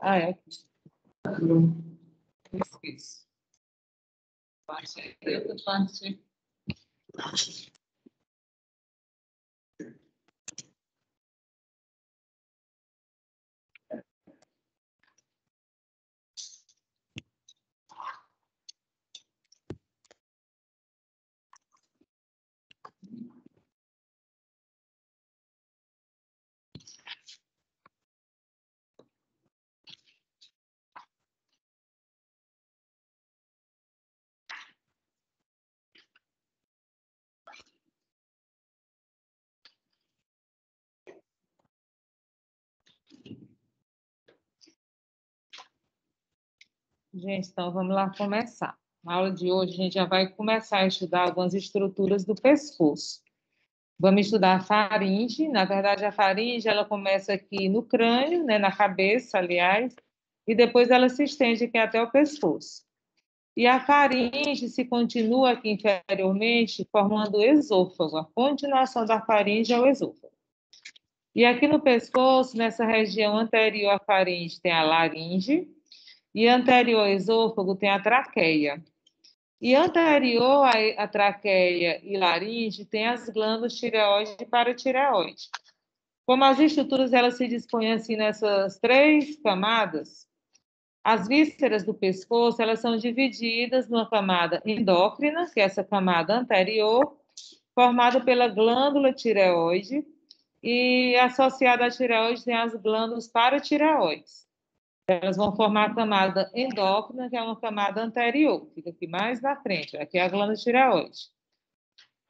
Ah, é. Esqueci. Outra parte. Gente, então vamos lá começar. Na aula de hoje, a gente já vai começar a estudar algumas estruturas do pescoço. Vamos estudar a faringe. Na verdade, a faringe ela começa aqui no crânio, né, na cabeça, aliás, e depois ela se estende aqui até o pescoço. E a faringe se continua aqui inferiormente, formando o esôfago. A continuação da faringe é o esôfago. E aqui no pescoço, nessa região anterior à faringe, tem a laringe, e anterior ao esôfago tem a traqueia. E anterior à traqueia e laringe tem as glândulas tireoide e paratireoide. Como as estruturas elas se dispõem assim nessas três camadas, as vísceras do pescoço elas são divididas numa camada endócrina, que é essa camada anterior, formada pela glândula tireoide, e associada à tireoide tem as glândulas paratireoides. Elas vão formar a camada endócrina, que é uma camada anterior, fica aqui mais na frente, aqui é a glândula tireoide.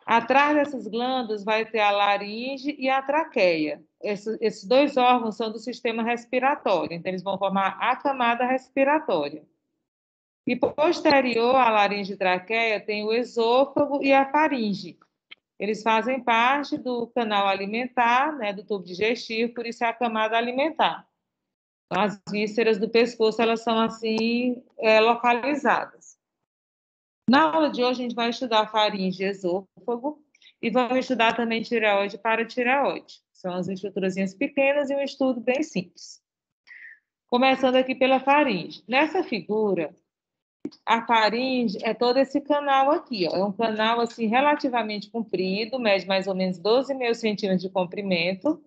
Atrás dessas glândulas vai ter a laringe e a traqueia. Esses dois órgãos são do sistema respiratório, então eles vão formar a camada respiratória. E posterior à laringe e traqueia tem o esôfago e a faringe. Eles fazem parte do canal alimentar, né, do tubo digestivo, por isso é a camada alimentar. As vísceras do pescoço, elas são assim, localizadas. Na aula de hoje, a gente vai estudar faringe e esôfago e vamos estudar também tireoide e paratireoide. São as estruturazinhas pequenas e um estudo bem simples. Começando aqui pela faringe. Nessa figura, a faringe é todo esse canal aqui, ó. É um canal assim relativamente comprido, mede mais ou menos 12,5 centímetros de comprimento,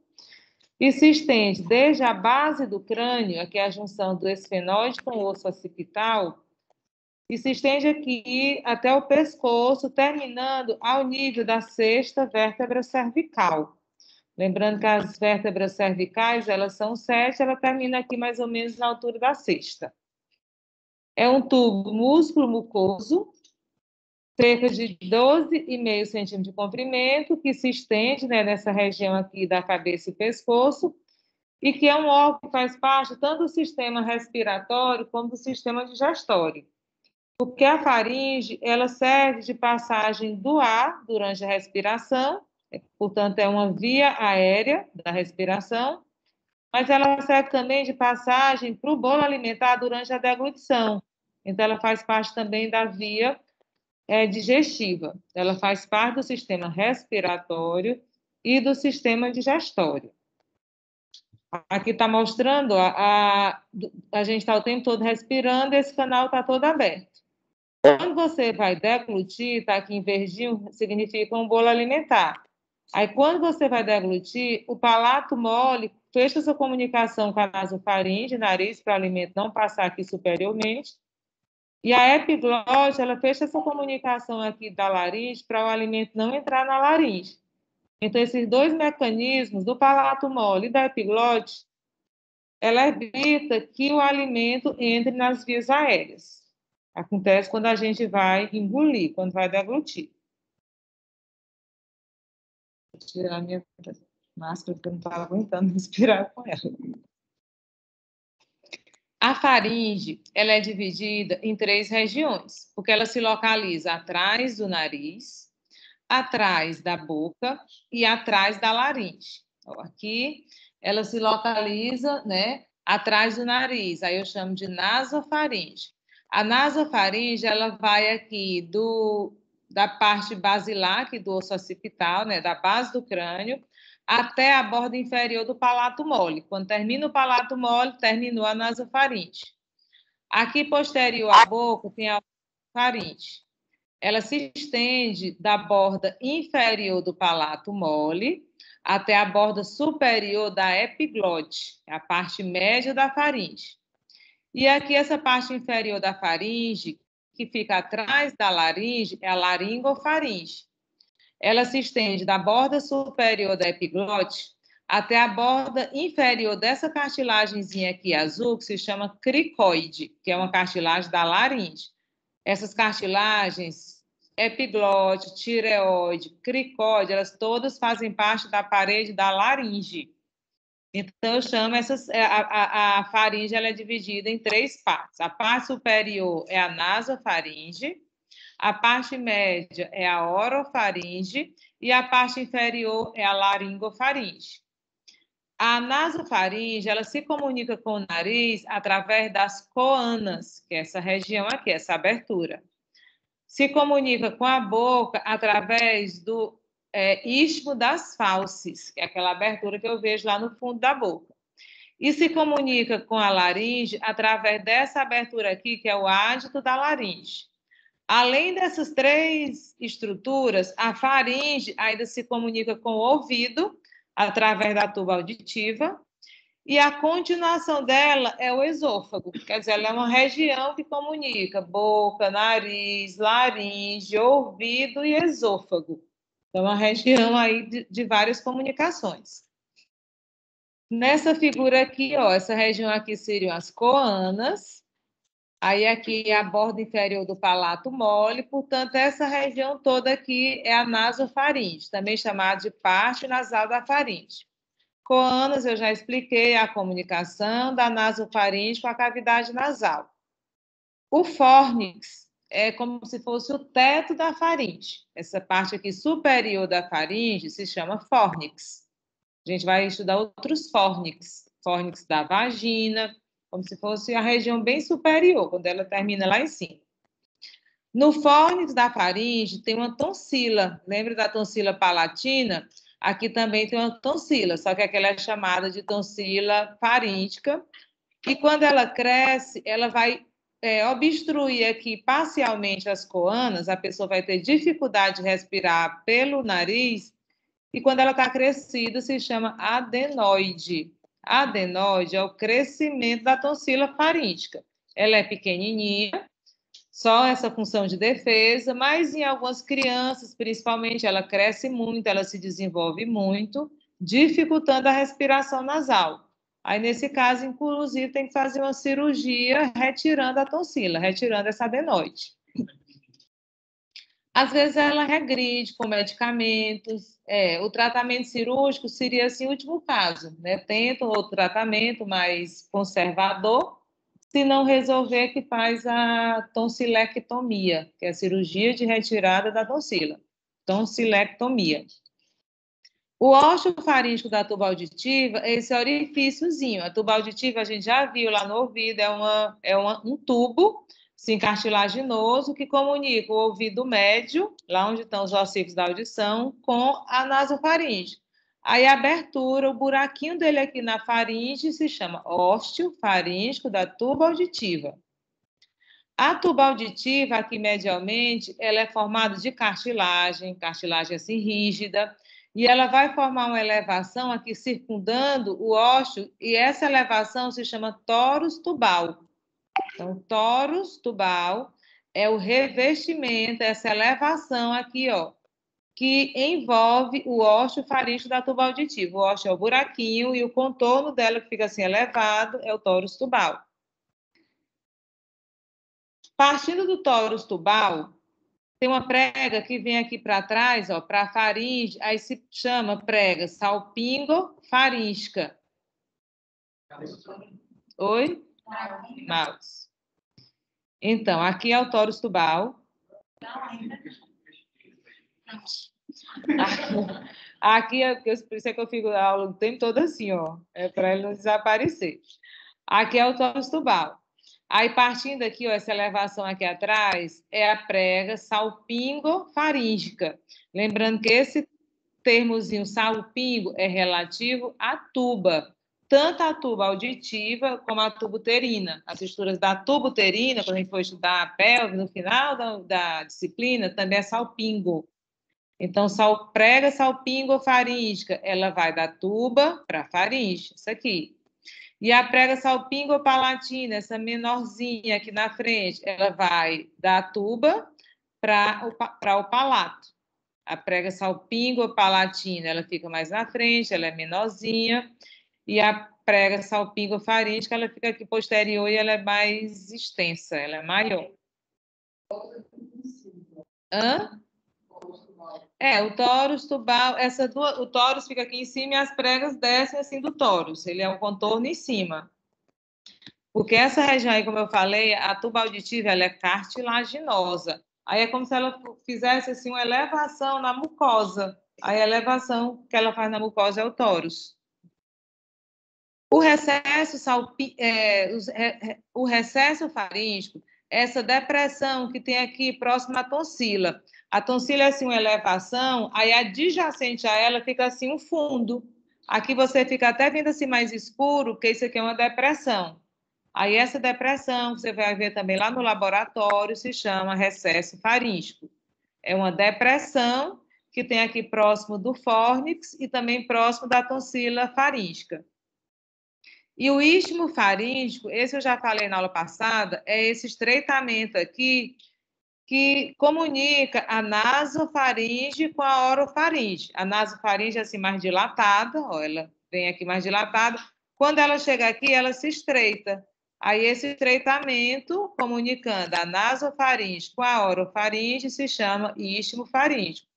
e se estende desde a base do crânio, aqui é a junção do esfenoide com o osso occipital, e se estende aqui até o pescoço, terminando ao nível da sexta vértebra cervical. Lembrando que as vértebras cervicais, elas são 7, ela termina aqui mais ou menos na altura da sexta. É um tubo músculo-mucoso, cerca de 12,5 centímetros de comprimento, que se estende, né, nessa região aqui da cabeça e pescoço, e que é um órgão que faz parte tanto do sistema respiratório como do sistema digestório. Porque a faringe, ela serve de passagem do ar durante a respiração, portanto, é uma via aérea da respiração, mas ela serve também de passagem para o bolo alimentar durante a deglutição. Então, ela faz parte também da via digestiva. Ela faz parte do sistema respiratório e do sistema digestório. Aqui está mostrando, a gente está o tempo todo respirando, esse canal está todo aberto. Quando você vai deglutir, está aqui em verdinho, significa um bolo alimentar. Aí, quando você vai deglutir, o palato mole fecha sua comunicação com a nasofaringe, nariz, para o alimento não passar aqui superiormente. E a epiglote, ela fecha essa comunicação aqui da laringe para o alimento não entrar na laringe. Então, esses dois mecanismos, do palato mole e da epiglote, ela evita que o alimento entre nas vias aéreas. Acontece quando a gente vai engolir, quando vai deglutir. Vou tirar minha máscara, porque eu não estava aguentando respirar com ela. A faringe, ela é dividida em 3 regiões, porque ela se localiza atrás do nariz, atrás da boca e atrás da laringe. Aqui, ela se localiza, né, atrás do nariz, aí eu chamo de nasofaringe. A nasofaringe, ela vai aqui da parte basilar, aqui do osso occipital, né, da base do crânio, até a borda inferior do palato mole. Quando termina o palato mole, terminou a nasofaringe. Aqui, posterior à boca, tem a faringe. Ela se estende da borda inferior do palato mole até a borda superior da epiglote, a parte média da faringe. E aqui, essa parte inferior da faringe, que fica atrás da laringe, é a laringofaringe. Ela se estende da borda superior da epiglote até a borda inferior dessa cartilagemzinha aqui azul, que se chama cricoide, que é uma cartilagem da laringe. Essas cartilagens, epiglote, tireoide, cricoide, elas todas fazem parte da parede da laringe. Então, eu chamo a faringe, ela é dividida em 3 partes. A parte superior é a nasofaringe, a parte média é a orofaringe e a parte inferior é a laringofaringe. A nasofaringe, ela se comunica com o nariz através das coanas, que é essa região aqui, essa abertura. Se comunica com a boca através do istmo das fauces, que é aquela abertura que eu vejo lá no fundo da boca. E se comunica com a laringe através dessa abertura aqui, que é o ádito da laringe. Além dessas 3 estruturas, a faringe ainda se comunica com o ouvido, através da tuba auditiva, e a continuação dela é o esôfago, quer dizer, ela é uma região que comunica boca, nariz, laringe, ouvido e esôfago. Então, é uma região aí de várias comunicações. Nessa figura aqui, ó, essa região aqui seriam as coanas, aí aqui é a borda inferior do palato mole, portanto, essa região toda aqui é a nasofaringe, também chamada de parte nasal da faringe. Coanas, eu já expliquei a comunicação da nasofaringe com a cavidade nasal. O fórnix é como se fosse o teto da faringe. Essa parte aqui superior da faringe se chama fórnix. A gente vai estudar outros fórnix. Fórnix da vagina, como se fosse a região bem superior, quando ela termina lá em cima. No fórnix da faringe tem uma tonsila. Lembra da tonsila palatina? Aqui também tem uma tonsila, só que aquela é chamada de tonsila faríngica. E quando ela cresce, ela vai obstruir aqui parcialmente as coanas, a pessoa vai ter dificuldade de respirar pelo nariz, e quando ela está crescida, se chama adenoide. Adenoide é o crescimento da tonsila faríngica. Ela é pequenininha, só essa função de defesa, mas em algumas crianças, principalmente, ela cresce muito, ela se desenvolve muito, dificultando a respiração nasal. Aí, nesse caso, inclusive, tem que fazer uma cirurgia retirando a tonsila, retirando essa adenoide. Às vezes, ela regride com medicamentos. O tratamento cirúrgico seria, assim, o último caso, né? Tenta outro tratamento mais conservador. Se não resolver, que faz a tonsilectomia, que é a cirurgia de retirada da tonsila. Tonsilectomia. O ósseo faríngico da tuba auditiva é esse orifíciozinho. A tuba auditiva, a gente já viu lá no ouvido, um tubo, sim, cartilaginoso, que comunica o ouvido médio, lá onde estão os ossículos da audição, com a nasofaringe. Aí a abertura, o buraquinho dele aqui na faringe se chama ósseo faríngico da tuba auditiva. A tuba auditiva, aqui medialmente, ela é formada de cartilagem assim rígida, e ela vai formar uma elevação aqui circundando o ósseo, e essa elevação se chama torus tubal. Então, torus tubal é o revestimento, essa elevação aqui, ó, que envolve o ósseo faríngico da tuba auditiva. O ósseo é o buraquinho e o contorno dela, que fica assim elevado, é o torus tubal. Partindo do torus tubal, tem uma prega que vem aqui para trás, ó, para a faringe, aí se chama prega salpingo-faríngica. Oi? Mouse. Então, aqui é o torus tubal. Aqui é por isso é que eu fico a aula o tempo todo assim, ó, é para ele não desaparecer. Aqui é o torus tubal. Aí, partindo aqui, ó, essa elevação aqui atrás, é a prega salpingo-faríngica. Lembrando que esse termozinho salpingo é relativo à tuba, tanto a tuba auditiva como a tuba uterina. As texturas da tuba uterina, quando a gente for estudar a pelve, no final da disciplina, também é salpingo. Então, prega salpingo-faríngica, ela vai da tuba para a faringe, isso aqui. E a prega salpingo-palatina, essa menorzinha aqui na frente, ela vai da tuba para o palato. A prega salpingo-palatina, ela fica mais na frente, ela é menorzinha. E a prega salpingo-faríngica, ela fica aqui posterior e ela é mais extensa, ela é maior. Hã? O tórus tubal, o tórus fica aqui em cima e as pregas descem assim do tórus, ele é um contorno em cima. Porque essa região aí, como eu falei, a tuba auditiva, ela é cartilaginosa. Aí é como se ela fizesse assim uma elevação na mucosa. Aí a elevação que ela faz na mucosa é o tórus. O recesso faríngeo, essa depressão que tem aqui próximo à tonsila. A tonsila é assim uma elevação, aí adjacente a ela fica assim um fundo. Aqui você fica até vendo assim mais escuro, porque isso aqui é uma depressão. Aí essa depressão, você vai ver também lá no laboratório, se chama recesso faríngeo. É uma depressão que tem aqui próximo do fórnix e também próximo da tonsila faríngea. E o istmo faríngeo, esse eu já falei na aula passada, é esse estreitamento aqui que comunica a nasofaringe com a orofaringe. A nasofaringe é assim mais dilatada, ó, ela vem aqui mais dilatada. Quando ela chega aqui, ela se estreita. Aí esse estreitamento, comunicando a nasofaringe com a orofaringe, se chama istmo faríngeo.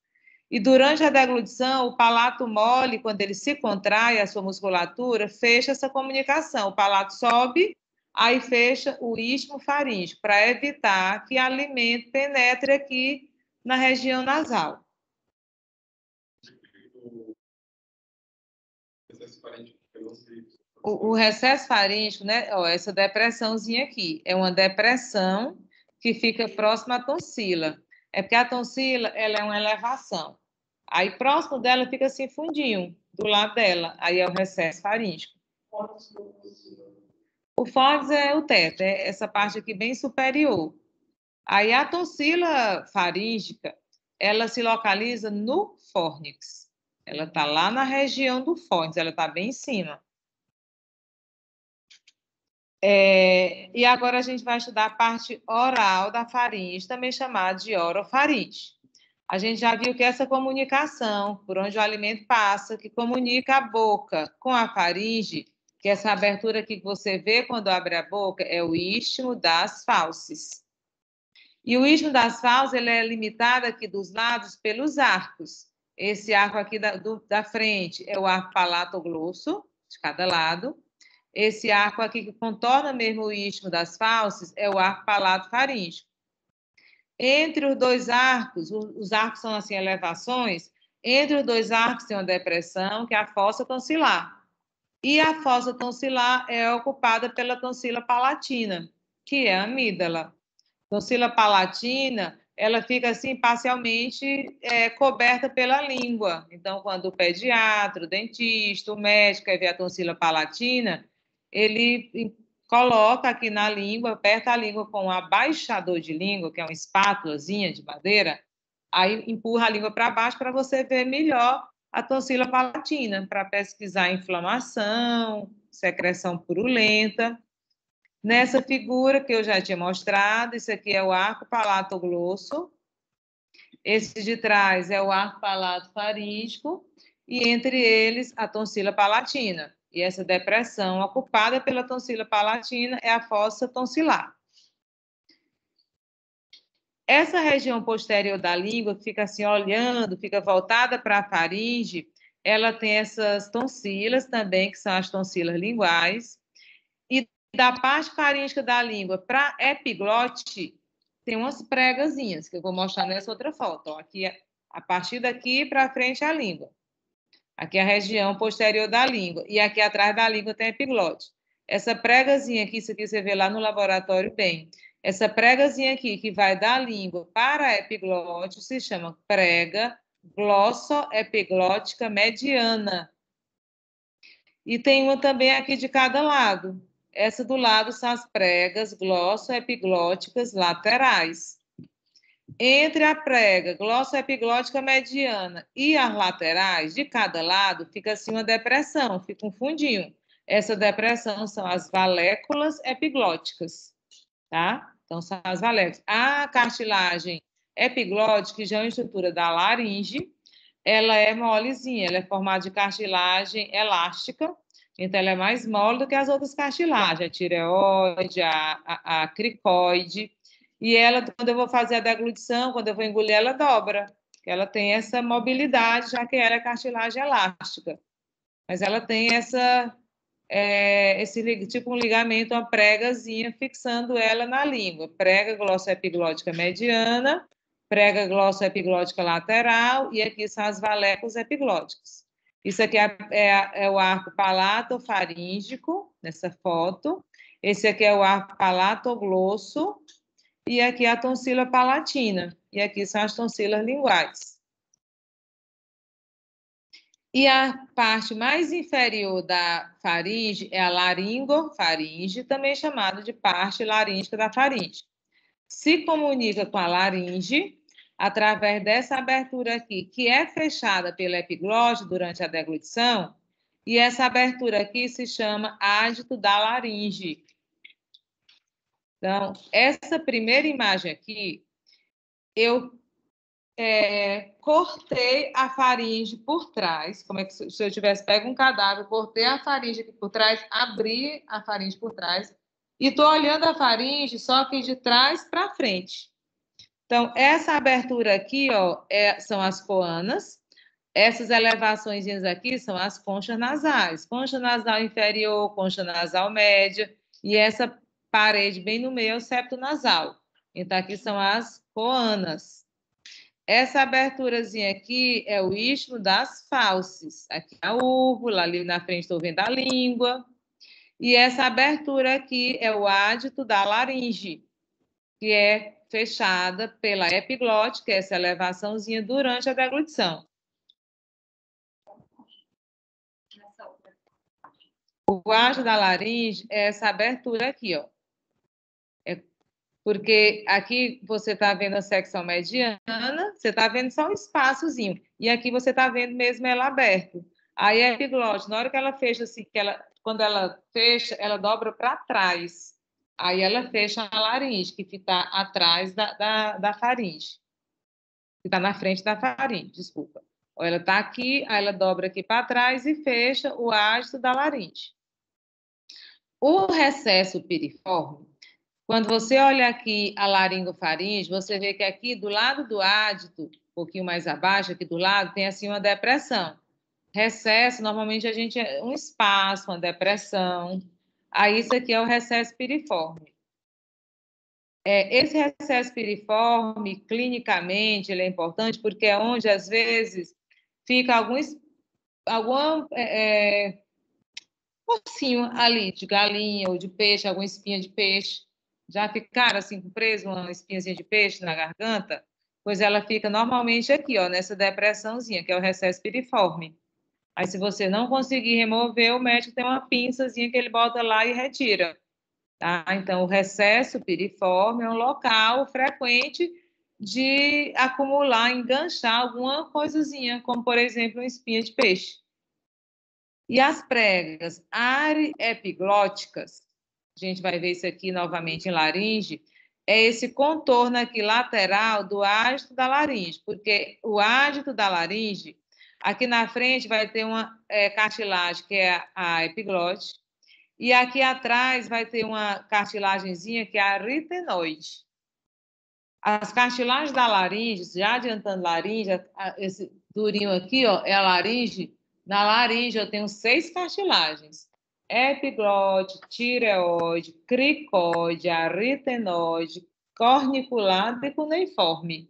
E durante a deglutição, o palato mole, quando ele se contrai, a sua musculatura, fecha essa comunicação. O palato sobe, aí fecha o istmo faríngeo, para evitar que alimento penetre aqui na região nasal. O recesso faríngeo, né? Ó, essa depressãozinha aqui, é uma depressão que fica próxima à tonsila. É porque a tonsila, ela é uma elevação. Aí, próximo dela, fica assim, fundinho, do lado dela. Aí é o recesso faríngeo. O fórnix é o teto, é essa parte aqui bem superior. Aí a tonsila faríngica, ela se localiza no fórnix. Ela está lá na região do fórnix, ela está bem em cima. E agora a gente vai estudar a parte oral da faringe, também chamada de orofaringe. A gente já viu que essa comunicação, por onde o alimento passa, que comunica a boca com a faringe, que essa abertura aqui que você vê quando abre a boca, é o istmo das fauces. E o istmo das fauces, ele é limitado aqui dos lados pelos arcos. Esse arco aqui da frente é o arco palatoglosso, de cada lado. Esse arco aqui que contorna mesmo o istmo das fauces é o arco palato-faríngeo. Entre os dois arcos, os arcos são assim elevações, entre os dois arcos tem uma depressão, que é a fossa tonsilar. E a fossa tonsilar é ocupada pela tonsila palatina, que é a amígdala. Tonsila palatina, ela fica assim parcialmente coberta pela língua. Então, quando o pediatra, o dentista, o médico quer ver a tonsila palatina, ele coloca aqui na língua, aperta a língua com um abaixador de língua, que é uma espátulazinha de madeira, aí empurra a língua para baixo para você ver melhor a tonsila palatina, para pesquisar inflamação, secreção purulenta. Nessa figura que eu já tinha mostrado, isso aqui é o arco palatoglosso, esse de trás é o arco palato-faríngico, e entre eles a tonsila palatina. E essa depressão ocupada pela tonsila palatina é a fossa tonsilar. Essa região posterior da língua, que fica assim olhando, fica voltada para a faringe, ela tem essas tonsilas também, que são as tonsilas linguais. E da parte faríngica da língua para a epiglote, tem umas pregazinhas, que eu vou mostrar nessa outra foto. Ó. Aqui, a partir daqui para frente é a língua. Aqui é a região posterior da língua. E aqui atrás da língua tem a epiglote. Essa pregazinha aqui, isso aqui você vê lá no laboratório bem. Essa pregazinha aqui, que vai da língua para a epiglote, se chama prega glossoepiglótica mediana. E tem uma também aqui de cada lado. Essa do lado são as pregas glossoepiglóticas laterais. Entre a prega glossoepiglótica mediana e as laterais, de cada lado, fica assim uma depressão, fica um fundinho. Essa depressão são as valéculas epiglóticas, tá? Então, são as valéculas. A cartilagem epiglótica, que já é uma estrutura da laringe, ela é molezinha, ela é formada de cartilagem elástica, então ela é mais mole do que as outras cartilagens, a tireoide, a cricoide, e ela, quando eu vou fazer a deglutição, quando eu vou engolir, ela dobra, ela tem essa mobilidade, já que ela é cartilagem elástica, mas ela tem esse tipo um ligamento, uma pregazinha, fixando ela na língua, prega glossoepiglótica mediana, prega glossoepiglótica lateral, e aqui são as valéculas epiglóticas. Isso aqui é o arco palatofαρíngico, nessa foto. Esse aqui é o arco palatoglosso, e aqui a tonsila palatina. E aqui são as tonsilas linguais. E a parte mais inferior da faringe é a laringofaringe, também chamada de parte laríngica da faringe. Se comunica com a laringe através dessa abertura aqui, que é fechada pela epiglote durante a deglutição, e essa abertura aqui se chama ádito da laringe. Então, essa primeira imagem aqui, eu cortei a faringe por trás, como é que se eu tivesse pego um cadáver, cortei a faringe aqui por trás, abri a faringe por trás, e estou olhando a faringe só que de trás para frente. Então, essa abertura aqui, ó, são as coanas, essas elevações aqui são as conchas nasais, concha nasal inferior, concha nasal média, e essa parede bem no meio é o septo nasal. Então, aqui são as coanas. Essa aberturazinha aqui é o istmo das fauces. Aqui a úvula, ali na frente estou vendo a língua. E essa abertura aqui é o ádito da laringe, que é fechada pela epiglote, que é essa elevaçãozinha durante a deglutição. O ádito da laringe é essa abertura aqui, ó. Porque aqui você está vendo a secção mediana, você está vendo só um espaçozinho. E aqui você está vendo mesmo ela aberta. Aí a epiglote, na hora que ela fecha assim, quando ela fecha, ela dobra para trás. Aí ela fecha a laringe, que está atrás da faringe. Que está na frente da faringe, desculpa. Ou ela está aqui, aí ela dobra aqui para trás e fecha o ádito da laringe. O recesso piriforme, quando você olha aqui a laringofaringe, você vê que aqui do lado do ádito, um pouquinho mais abaixo, aqui do lado, tem assim uma depressão. Recesso, normalmente a gente é um espaço, uma depressão. Aí isso aqui é o recesso piriforme. Esse recesso piriforme, clinicamente, ele é importante porque é onde, às vezes, fica algum ossinho ali de galinha ou de peixe, alguma espinha de peixe. Já ficaram assim preso uma espinhazinha de peixe na garganta? Pois ela fica normalmente aqui, ó, nessa depressãozinha, que é o recesso piriforme. Aí, se você não conseguir remover, o médico tem uma pinçazinha que ele bota lá e retira. Tá? Então, o recesso piriforme é um local frequente de acumular, enganchar alguma coisazinha, como, por exemplo, uma espinha de peixe. E as pregas ariepiglóticas, a gente vai ver isso aqui novamente em laringe, é esse contorno aqui lateral do ádito da laringe, porque o ádito da laringe, aqui na frente vai ter uma cartilagem, que é a epiglote, e aqui atrás vai ter uma cartilagenzinha, que é a aritenoide. As cartilagens da laringe, já adiantando laringe, esse durinho aqui, ó, é a laringe. Na laringe eu tenho 6 cartilagens: epiglote, tireoide, cricoide, aritenoide, corniculada e cuneiforme.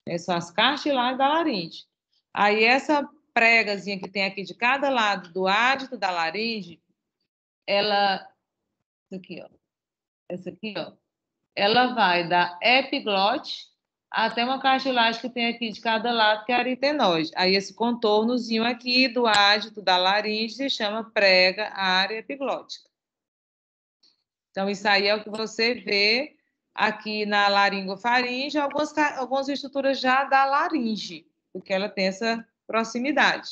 Essas são as cartilagens da laringe. Aí essa pregazinha que tem aqui de cada lado do ádito da laringe, essa aqui, ó, ela vai da epiglote até uma cartilagem que tem aqui de cada lado, que é a aritenoide. Aí esse contornozinho aqui do ádito da laringe se chama prega área epiglótica. Então, isso aí é o que você vê aqui na laringofaringe, algumas estruturas já da laringe, porque ela tem essa proximidade.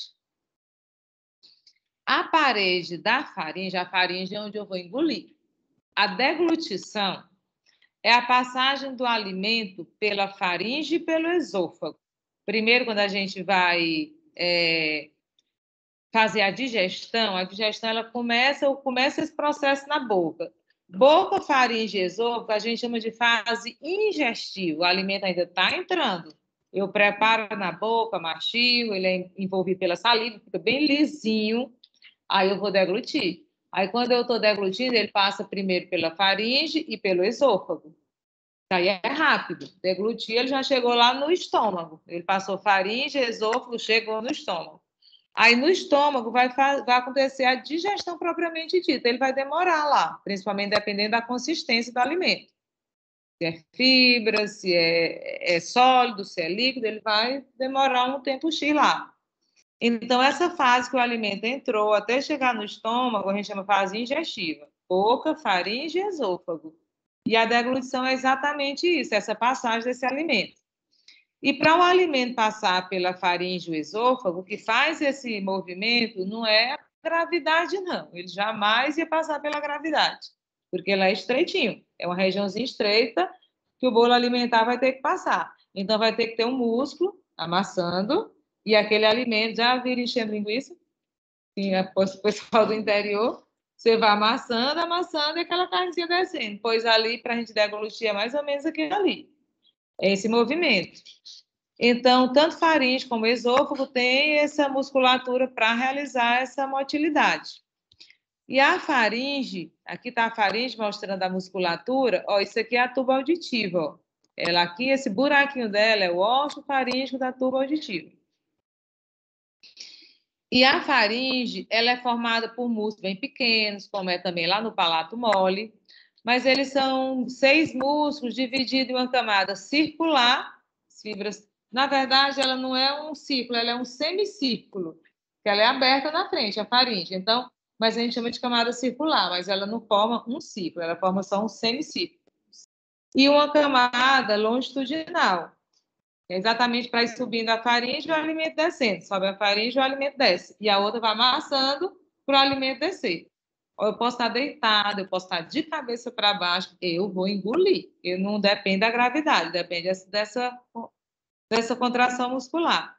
A parede da faringe, a faringe é onde eu vou engolir. A deglutição é a passagem do alimento pela faringe e pelo esôfago. Primeiro, quando a gente vai fazer a digestão ela começa esse processo na boca. Boca, faringe e esôfago, a gente chama de fase ingestiva. O alimento ainda está entrando. Eu preparo na boca, mastigo, ele é envolvido pela saliva, fica bem lisinho, aí eu vou deglutir. Aí, quando eu estou deglutindo, ele passa primeiro pela faringe e pelo esôfago. Aí é rápido. Deglutir, ele já chegou lá no estômago. Ele passou faringe, esôfago, chegou no estômago. Aí no estômago vai acontecer a digestão propriamente dita. Ele vai demorar lá, principalmente dependendo da consistência do alimento. Se é fibra, se é sólido, se é líquido, ele vai demorar um tempo X lá. Então, essa fase que o alimento entrou até chegar no estômago, a gente chama fase ingestiva. Boca, faringe e esôfago. E a deglutição é exatamente isso, essa passagem desse alimento. E para o alimento passar pela faringe e o esôfago, o que faz esse movimento não é a gravidade, não. Ele jamais ia passar pela gravidade, porque ela é estreitinho. É uma regiãozinha estreita que o bolo alimentar vai ter que passar. Então, vai ter que ter um músculo amassando e aquele alimento já vira enchendo linguiça. Sim, o pessoal do interior, você vai amassando, amassando e aquela carnezinha descendo. Pois ali, para a gente deglutir, é mais ou menos aquilo ali. É esse movimento. Então, tanto faringe como esôfago tem essa musculatura para realizar essa motilidade. E a faringe, aqui está a faringe mostrando a musculatura, ó, isso aqui é a tuba auditiva, ó. Ela aqui, esse buraquinho dela é o ósseo faríngeo da tuba auditiva. E a faringe, ela é formada por músculos bem pequenos, como é também lá no palato mole, mas eles são 6 músculos divididos em uma camada circular, fibras. Na verdade, ela não é um círculo, ela é um semicírculo, que ela é aberta na frente, a faringe. Então, mas a gente chama de camada circular, mas ela não forma um círculo, ela forma só um semicírculo. E uma camada longitudinal, é exatamente para ir subindo a faringe e o alimento descendo. Sobe a faringe e o alimento desce. E a outra vai amassando para o alimento descer. Eu posso estar deitada, eu posso estar de cabeça para baixo, eu vou engolir. Eu não depende da gravidade, depende dessa contração muscular.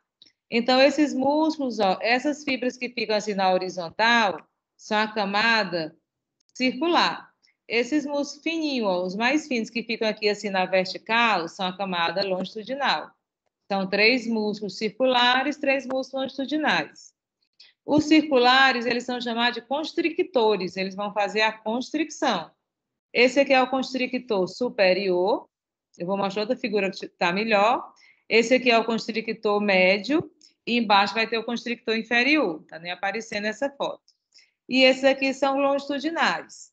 Então, esses músculos, ó, essas fibras que ficam assim na horizontal, são a camada circular. Esses músculos fininhos, ó, os mais finos que ficam aqui assim na vertical, são a camada longitudinal. São 3 músculos circulares, 3 músculos longitudinais. Os circulares, eles são chamados de constrictores, eles vão fazer a constricção. Esse aqui é o constrictor superior, eu vou mostrar outra figura que está melhor. Esse aqui é o constrictor médio, e embaixo vai ter o constrictor inferior, está nem aparecendo essa foto. E esses aqui são longitudinais.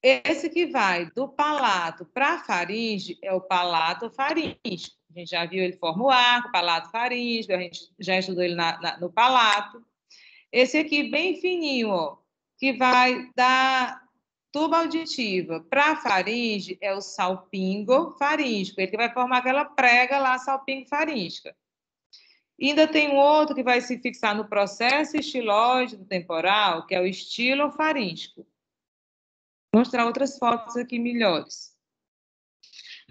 Esse que vai do palato para a faringe é o palato faríngeo. A gente já viu ele forma o arco, palato faríngeo, a gente já estudou ele no palato. Esse aqui, bem fininho, ó, que vai da tuba auditiva para a faringe, é o salpingo faríngico. Ele que vai formar aquela prega lá, salpingo faríngica. E ainda tem um outro que vai se fixar no processo estiloide do temporal, que é o estilo faríngico. Vou mostrar outras fotos aqui melhores.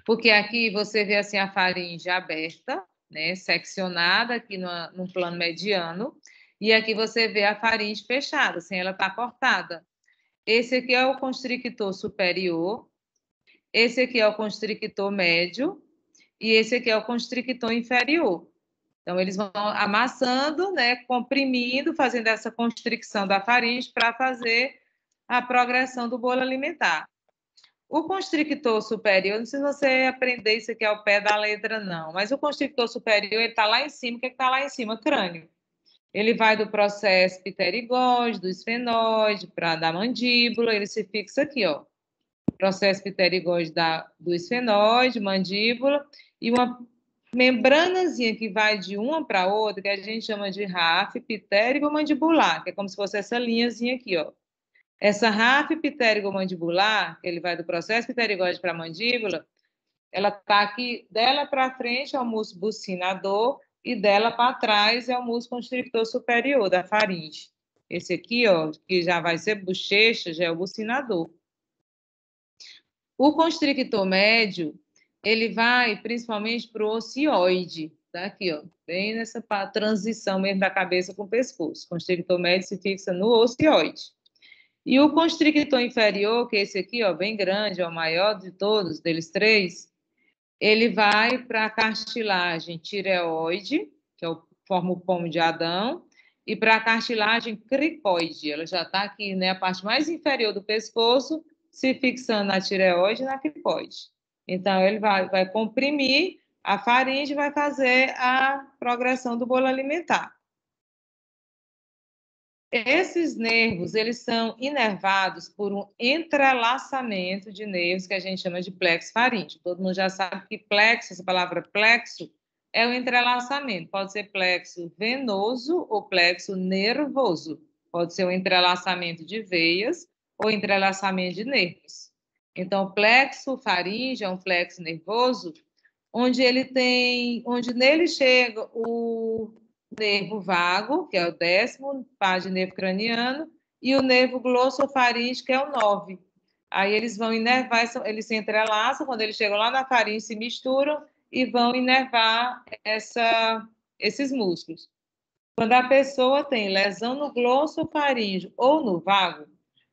Porque aqui você vê assim a faringe aberta, né, seccionada aqui num plano mediano, e aqui você vê a faringe fechada, assim, ela está cortada. Esse aqui é o constrictor superior, esse aqui é o constrictor médio, e esse aqui é o constrictor inferior. Então, eles vão amassando, né, comprimindo, fazendo essa constricção da faringe para fazer a progressão do bolo alimentar. O constrictor superior, não sei se você aprender isso aqui ao pé da letra, não, mas o constrictor superior, ele está lá em cima. O que está lá em cima? Crânio. Ele vai do processo pterigóide, do esfenóide, para da mandíbula, ele se fixa aqui, ó. Processo pterigóide do esfenóide, mandíbula, e uma membranazinha que vai de uma para outra, que a gente chama de ráfia pitérigo-mandibular, que é como se fosse essa linhazinha aqui, ó. Essa ráfia pitérigo-mandibular, que ele vai do processo pterigóide para a mandíbula, ela está aqui, dela para frente é o músculo bucinador e dela para trás é o músculo constrictor superior da faringe. Esse aqui, ó, que já vai ser bochecha, já é o bucinador. O constrictor médio, ele vai principalmente para o ocioide, tá aqui, ó, bem nessa transição mesmo da cabeça com o pescoço. O constrictor médio se fixa no ocioide. E o constrictor inferior, que é esse aqui, ó, bem grande, é o maior de todos, deles três, ele vai para a cartilagem tireoide, que forma o pomo de Adão, e para a cartilagem cricoide. Ela já está aqui, né, a parte mais inferior do pescoço, se fixando na tireoide e na cricoide. Então, ele vai comprimir a faringe e vai fazer a progressão do bolo alimentar. Esses nervos, eles são inervados por um entrelaçamento de nervos que a gente chama de plexo faríngeo. Todo mundo já sabe que plexo, essa palavra plexo, é o entrelaçamento. Pode ser plexo venoso ou plexo nervoso. Pode ser um entrelaçamento de veias ou entrelaçamento de nervos. Então, plexo faríngeo é um plexo nervoso, onde nele chega o nervo vago, que é o 10º, par de nervo craniano, e o nervo glossofaríngeo, que é o 9. Aí eles vão inervar, eles se entrelaçam, quando eles chegam lá na faringe, se misturam e vão inervar esses músculos. Quando a pessoa tem lesão no glossofaríngeo ou no vago,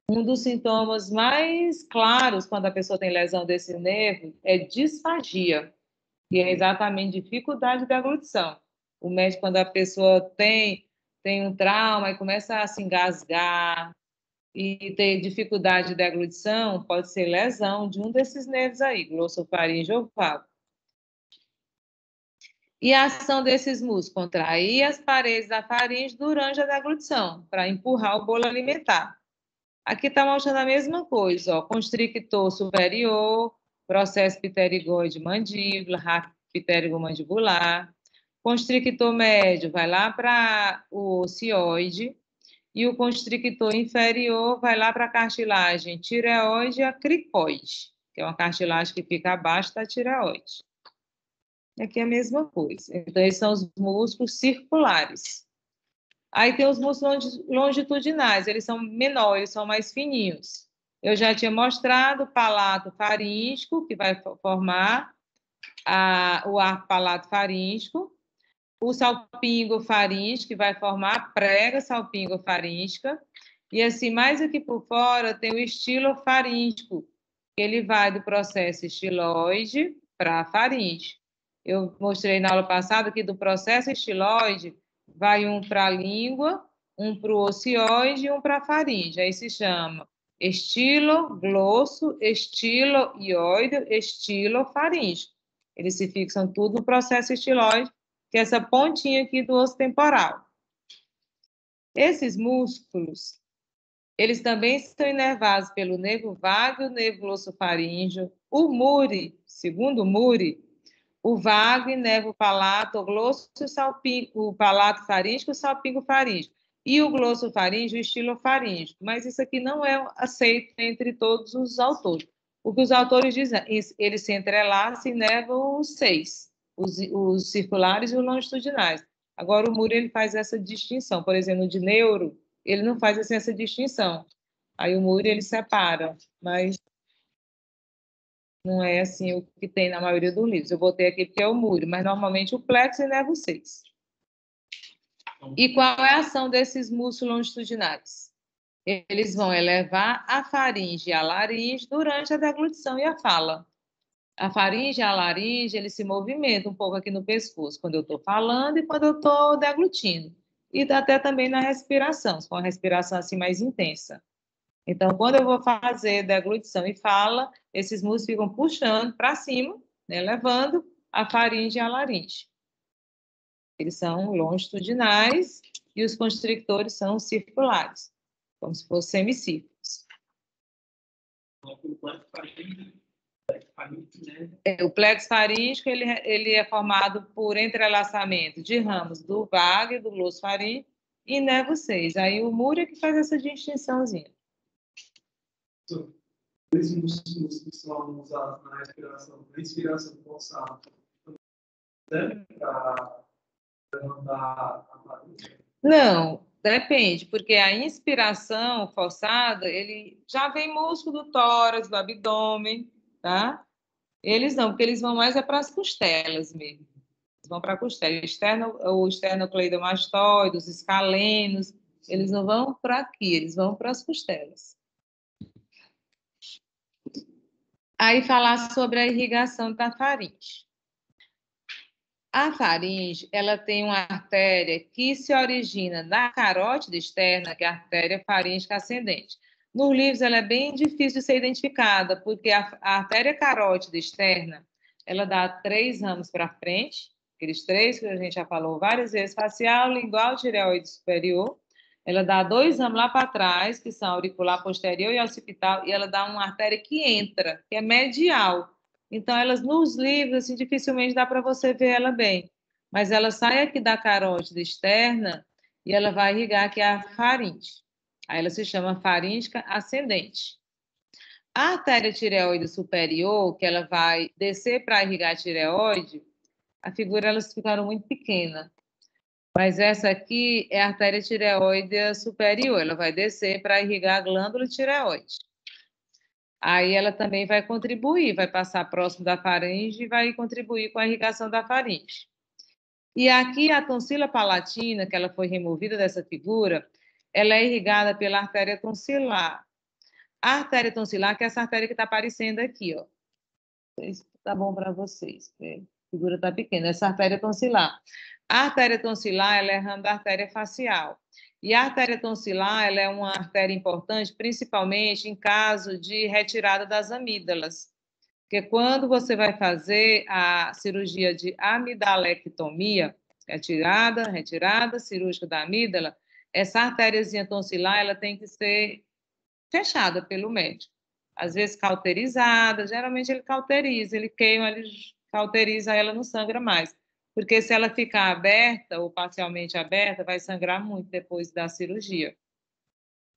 um dos sintomas mais claros quando a pessoa tem lesão desse nervo é disfagia, que é exatamente dificuldade de deglutição. O médico, quando a pessoa tem um trauma e começa a se engasgar e ter dificuldade de deglutição, pode ser lesão de um desses nervos aí, glossofaríngeo ou vago. E a ação desses músculos? Contrair as paredes da faringe durante a deglutição, para empurrar o bolo alimentar. Aqui está mostrando a mesma coisa, ó, constrictor superior, processo pterigóide mandíbula, ráfia pterigomandibular. Constrictor médio vai lá para o ocioide e o constrictor inferior vai lá para a cartilagem tireoide e a cricoide, que é uma cartilagem que fica abaixo da tireoide. Aqui é a mesma coisa. Então, esses são os músculos circulares. Aí tem os músculos longitudinais, eles são menores, eles são mais fininhos. Eu já tinha mostrado o palato faríngeo, que vai formar o arco palato faríngeo, o salpingo faríngeo, que vai formar a prega salpingo faríngica, e assim, mais aqui por fora, tem o estilo faríngeo, que ele vai do processo estiloide para a faringe. Eu mostrei na aula passada que do processo estiloide vai um para a língua, um para o ocioide e um para a faringe. Aí se chama estilo, glosso, estilo ioide, estilo faringe. Eles se fixam tudo no processo estiloide, que é essa pontinha aqui do osso temporal. Esses músculos, eles também são inervados pelo nervo vago e o nervo glossofaríngeo. O Muri, segundo o Muri, o vago inerva o palato, o glosso, o palato faríngeo e o salpingo faríngeo. E o glossofaríngeo, o estilofaríngeo. Mas isso aqui não é aceito entre todos os autores. O que os autores dizem, eles se entrelaçam e inervam os 6, os circulares e os longitudinais. Agora, o Muri ele faz essa distinção. Por exemplo, de neuro, ele não faz assim, essa distinção. Aí o Muri ele separa, mas não é assim o que tem na maioria dos livros. Eu botei aqui porque é o Muri, mas normalmente o plexo inerva os 6. E qual é a ação desses músculos longitudinais? Eles vão elevar a faringe e a laringe durante a deglutição e a fala. A faringe e a laringe, eles se movimentam um pouco aqui no pescoço, quando eu estou falando e quando eu estou deglutindo. E até também na respiração, com a respiração assim mais intensa. Então, quando eu vou fazer deglutição e fala, esses músculos ficam puxando para cima, né, levando a faringe e a laringe. Eles são longitudinais e os constrictores são circulares, como se fossem semicírculos. O plexo faríngeo ele é formado por entrelaçamento de ramos do vago e do glosso faríngeo e nervo 6. Aí o Múria que faz essa distinçãozinha. Os músculos que são usados na respiração forçada, serve para levantar a faringe? Não, depende, porque a inspiração forçada, ele já vem músculo do tórax, do abdômen, tá? Eles não, porque eles vão mais para as costelas mesmo. Eles vão para a costela. O esternocleidomastoide, os escalenos, eles não vão para aqui, eles vão para as costelas. Aí falar sobre a irrigação da faringe. A faringe, ela tem uma artéria que se origina na carótida externa, que é a artéria faríngica ascendente. Nos livros, ela é bem difícil de ser identificada, porque a artéria carótida externa, ela dá 3 ramos para frente, aqueles 3 que a gente já falou várias vezes, facial, lingual, tireoide superior. Ela dá 2 ramos lá para trás, que são auricular posterior e occipital, e ela dá uma artéria que entra, que é medial. Então, elas nos livros, assim, dificilmente dá para você ver ela bem. Mas ela sai aqui da carótida externa e ela vai irrigar aqui a faringe. Aí ela se chama faríngica ascendente. A artéria tireoide superior, que ela vai descer para irrigar a tireoide, a figura elas ficaram muito pequena. Mas essa aqui é a artéria tireoide superior, ela vai descer para irrigar a glândula tireoide. Aí ela também vai contribuir, vai passar próximo da faringe e vai contribuir com a irrigação da faringe. E aqui a tonsila palatina, que ela foi removida dessa figura, ela é irrigada pela artéria tonsilar. A artéria tonsilar, que é essa artéria que está aparecendo aqui, ó. Isso tá bom para vocês, a figura está pequena. Essa artéria tonsilar. A artéria tonsilar, ela é ramo da artéria facial. E a artéria tonsilar, ela é uma artéria importante, principalmente em caso de retirada das amígdalas. Porque quando você vai fazer a cirurgia de amidalectomia, retirada cirúrgica da amígdala, essa artériazinha tonsilar, ela tem que ser fechada pelo médico. Às vezes cauterizada, geralmente ele cauteriza, ele queima, ele cauteriza, ela não sangra mais. Porque se ela ficar aberta ou parcialmente aberta, vai sangrar muito depois da cirurgia.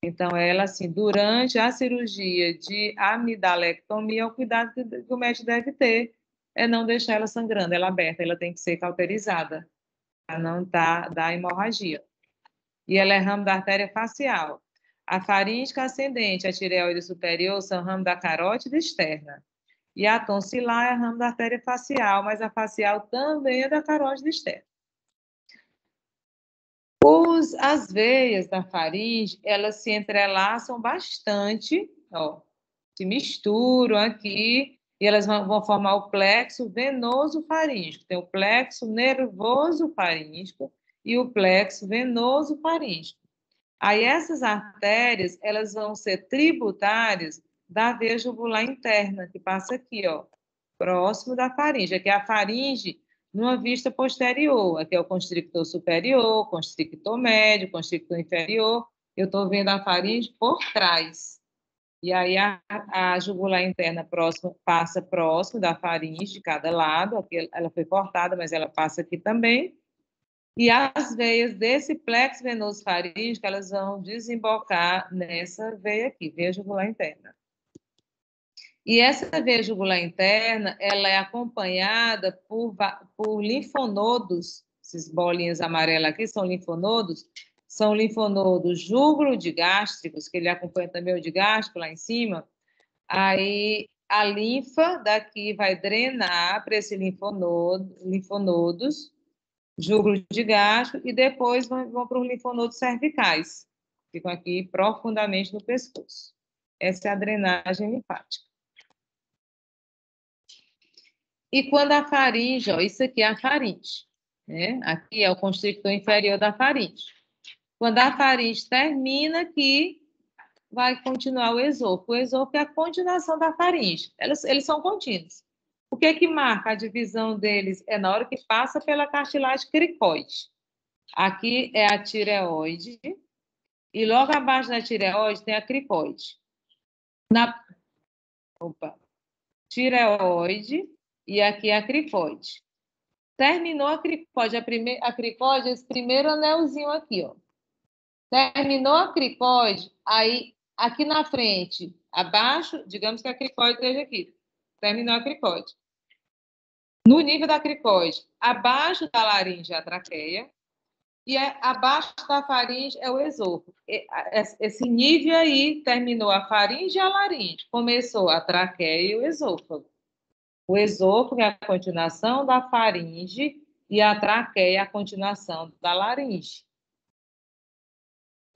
Então, ela, assim, durante a cirurgia de amidalectomia, o cuidado que o médico deve ter é não deixar ela sangrando, ela aberta, ela tem que ser cauterizada, para não dar hemorragia. E ela é ramo da artéria facial. A faríngica ascendente e a tireoide superior são ramo da carótida externa. E a tonsilar é ramo da artéria facial, mas a facial também é da carótida externa. As veias da faringe, elas se entrelaçam bastante, ó, se misturam aqui, e elas vão formar o plexo venoso faríngeo. Tem o plexo nervoso faríngeo e o plexo venoso faríngeo. Aí essas artérias, elas vão ser tributárias da veia jugular interna, que passa aqui, ó, próximo da faringe. Aqui é a faringe numa vista posterior. Aqui é o constrictor superior, constrictor médio, constrictor inferior. Eu estou vendo a faringe por trás. E aí a jugular interna passa próximo da faringe de cada lado. Aqui ela foi cortada, mas ela passa aqui também. E as veias desse plexo venoso faríngeo, elas vão desembocar nessa veia aqui, veia jugular interna. E essa veia jugular interna, ela é acompanhada por linfonodos, essas bolinhas amarelas aqui são linfonodos júgulo-digástricos, que ele acompanha também o digástrico lá em cima. Aí a linfa daqui vai drenar para esses linfonodos, júgulo-digástrico, e depois vão para os linfonodos cervicais, ficam aqui profundamente no pescoço. Essa é a drenagem linfática. E quando a faringe, ó, isso aqui é a faringe, né? Aqui é o constrictor inferior da faringe. Quando a faringe termina aqui, vai continuar o esôfago. O esôfago é a continuação da faringe. Eles são contínuos. O que é que marca a divisão deles? É na hora que passa pela cartilagem cricoide. Aqui é a tireoide, e logo abaixo da tireoide tem a cricoide. tireoide e aqui a cricoide. Terminou a cricoide, a cricoide, esse primeiro anelzinho aqui, ó. Terminou a cricoide, aí aqui na frente, abaixo, digamos que a cricoide esteja aqui. Terminou a cricoide. No nível da cricoide, abaixo da laringe é a traqueia, e abaixo da faringe é o esôfago. Esse nível aí terminou a faringe e a laringe. Começou a traqueia e o esôfago. O esôfago é a continuação da faringe e a traqueia é a continuação da laringe.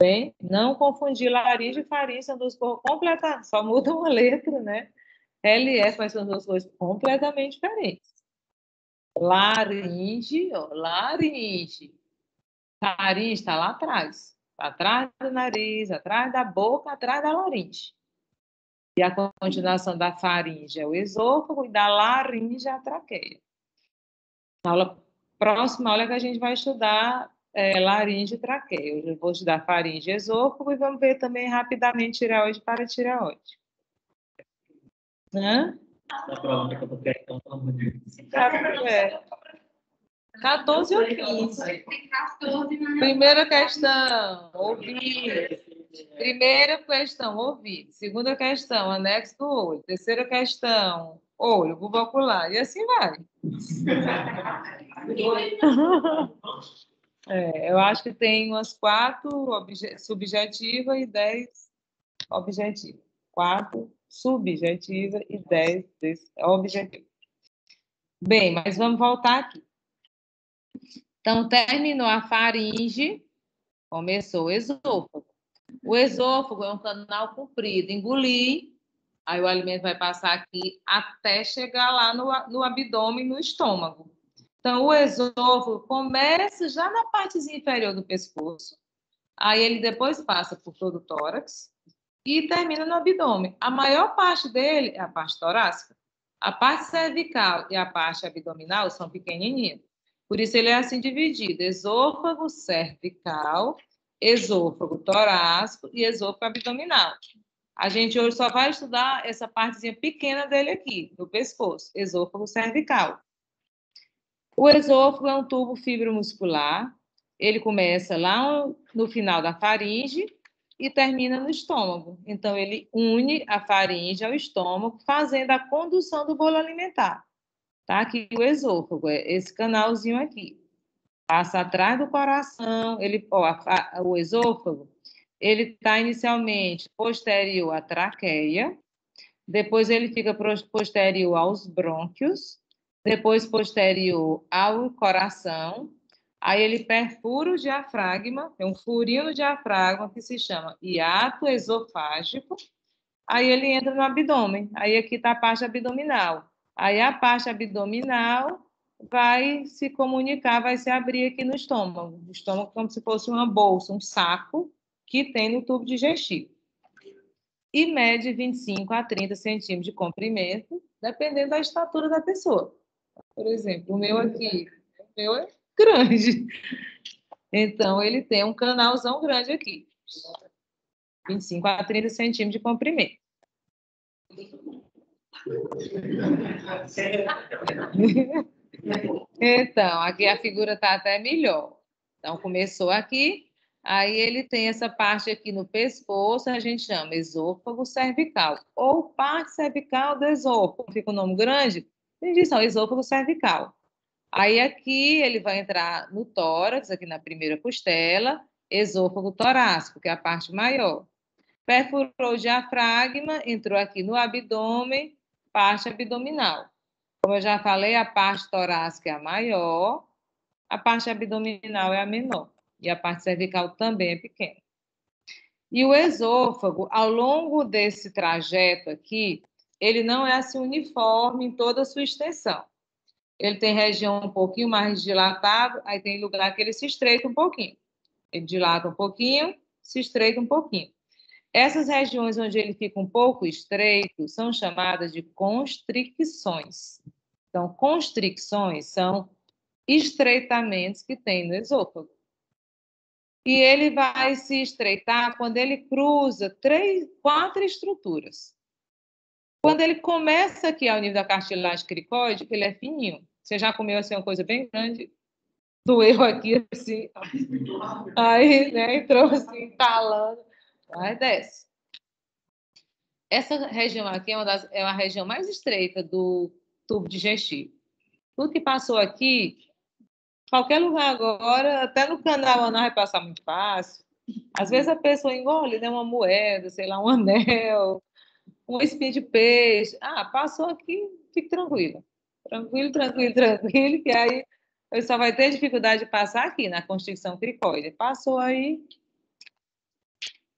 Bem, não confundir laringe e faringe, são duas coisas completamente, só muda uma letra, né? LF, mas são duas coisas completamente diferentes. Laringe, ó, laringe. Faringe está lá atrás. Atrás do nariz, atrás da boca, atrás da laringe. E a continuação da faringe é o esôfago e da laringe é a traqueia. Na próxima aula que a gente vai estudar laringe e traqueia. Hoje eu vou estudar faringe e esôfago e vamos ver também rapidamente tireoide para tireoide. Hã? É. 14 ou 15. Primeira questão, ouvir. Primeira questão, ouvir. Segunda questão, anexo do olho. Terceira questão, olho, bulbo ocular. E assim vai. Eu acho que tem umas 4 subjetivas e 10 objetivas. 4 subjetivas e 10 objetivas. Bem, mas vamos voltar aqui. Então, terminou a faringe, começou o esôfago. O esôfago é um canal comprido, engolir, aí o alimento vai passar aqui até chegar lá no abdômen, no estômago. Então, o esôfago começa já na parte inferior do pescoço, aí ele depois passa por todo o tórax e termina no abdômen. A maior parte dele é a parte torácica. A parte cervical e a parte abdominal são pequenininhas. Por isso ele é assim dividido: esôfago cervical, esôfago torácico e esôfago abdominal. A gente hoje só vai estudar essa partezinha pequena dele aqui, do pescoço, esôfago cervical. O esôfago é um tubo fibromuscular. Ele começa lá no final da faringe e termina no estômago. Então, ele une a faringe ao estômago, fazendo a condução do bolo alimentar. Tá? Aqui o esôfago, é esse canalzinho aqui. Passa atrás do coração, o esôfago, ele está inicialmente posterior à traqueia, depois ele fica posterior aos brônquios, depois posterior ao coração, aí ele perfura o diafragma, tem um furinho no diafragma que se chama hiato esofágico, aí ele entra no abdômen, aí aqui está a parte abdominal. Aí a parte abdominal vai se comunicar, vai se abrir aqui no estômago. O estômago como se fosse uma bolsa, um saco que tem no tubo digestivo. E mede 25 a 30 centímetros de comprimento, dependendo da estatura da pessoa. Por exemplo, o meu aqui, o meu é grande. Então, ele tem um canalzão grande aqui. 25 a 30 centímetros de comprimento. Então, aqui a figura está até melhor. Então, começou aqui, aí ele tem essa parte aqui no pescoço, a gente chama esôfago cervical, ou parte cervical do esôfago. Fica um nome grande, tem disso, esôfago cervical. Aí aqui ele vai entrar no tórax, aqui na primeira costela, esôfago torácico, que é a parte maior. Perfurou o diafragma, entrou aqui no abdômen, parte abdominal. Como eu já falei, a parte torácica é a maior, a parte abdominal é a menor. E a parte cervical também é pequena. E o esôfago, ao longo desse trajeto aqui, ele não é assim uniforme em toda a sua extensão. Ele tem região um pouquinho mais dilatada, aí tem lugar que ele se estreita um pouquinho. Ele dilata um pouquinho, se estreita um pouquinho. Essas regiões onde ele fica um pouco estreito são chamadas de constricções. Então, constricções são estreitamentos que tem no esôfago. E ele vai se estreitar quando ele cruza 4 estruturas. Quando ele começa aqui ao nível da cartilagem cricoide, ele é fininho. Você já comeu assim uma coisa bem grande, doeu aqui assim, aí, né, entrou assim, entalando, aí desce. Essa região aqui é uma região mais estreita do tubo digestivo. Tudo que passou aqui, qualquer lugar agora, até no canal anal vai passar muito fácil. Às vezes a pessoa engole, né, uma moeda, sei lá, um anel, um espinho de peixe. Ah, passou aqui, fique tranquila. Tranquilo, tranquilo, tranquilo, que aí ele só vai ter dificuldade de passar aqui na constricção cricoide. Passou aí.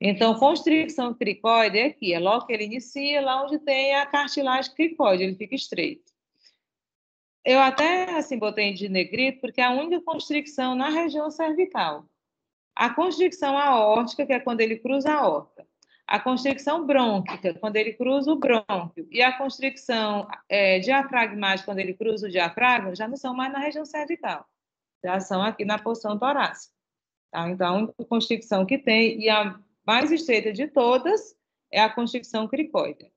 Então, constricção cricoide é aqui, é logo que ele inicia, lá onde tem a cartilagem cricoide, ele fica estreito. Eu até, assim, botei de negrito, porque é a única constricção na região cervical. A constricção aórtica, que é quando ele cruza a aorta. A constricção brônquica, quando ele cruza o brônquio. E a constricção diafragmática, quando ele cruza o diafragma, já não são mais na região cervical. Já são aqui na porção torácica. Tá? Então, a única constricção que tem, e a mais estreita de todas, é a constricção cricoide.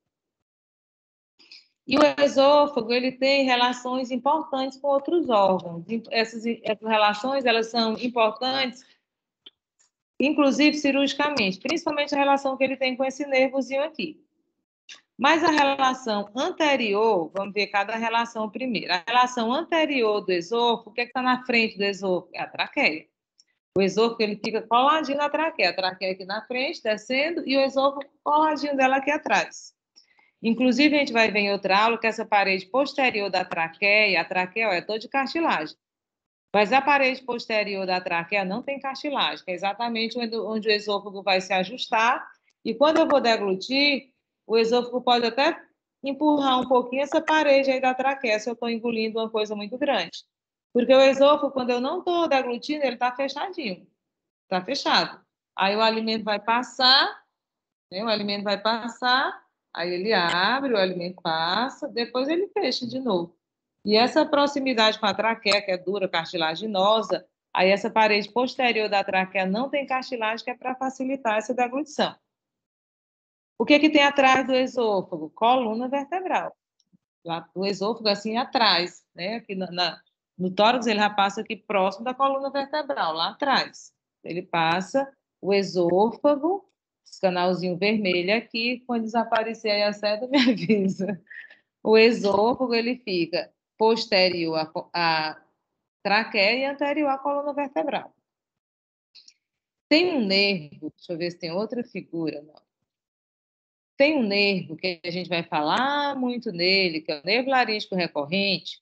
E o esôfago, ele tem relações importantes com outros órgãos. Essas relações, elas são importantes, inclusive cirurgicamente, principalmente a relação que ele tem com esse nervozinho aqui. Mas a relação anterior, vamos ver cada relação primeiro. A relação anterior do esôfago, o que é que está na frente do esôfago? É a traqueia. O esôfago, ele fica coladinho na traqueia. A traqueia aqui na frente, descendo, e o esôfago coladinho dela aqui atrás. Inclusive, a gente vai ver em outra aula que essa parede posterior da traqueia, a traqueia é toda de cartilagem. Mas a parede posterior da traqueia não tem cartilagem, que é exatamente onde o esôfago vai se ajustar. E quando eu vou deglutir, o esôfago pode até empurrar um pouquinho essa parede aí da traqueia, se eu estou engolindo uma coisa muito grande. Porque o esôfago, quando eu não estou deglutindo, ele está fechadinho. Está fechado. Aí o alimento vai passar, né? O alimento vai passar, aí ele abre, o alimento passa, depois ele fecha de novo. E essa proximidade com a traqueia, que é dura, cartilaginosa, aí essa parede posterior da traqueia não tem cartilagem, que é para facilitar essa deglutição. O que tem atrás do esôfago? Coluna vertebral. Lá, o esôfago assim atrás, né? Aqui no tórax ele já passa aqui próximo da coluna vertebral, lá atrás. Ele passa o esôfago, esse canalzinho vermelho aqui, quando desaparecer aí a seta, me avisa. O esôfago, ele fica posterior à traqueia e anterior à coluna vertebral. Tem um nervo, deixa eu ver se tem outra figura, não. Tem um nervo que a gente vai falar muito nele, que é o nervo laríngico recorrente,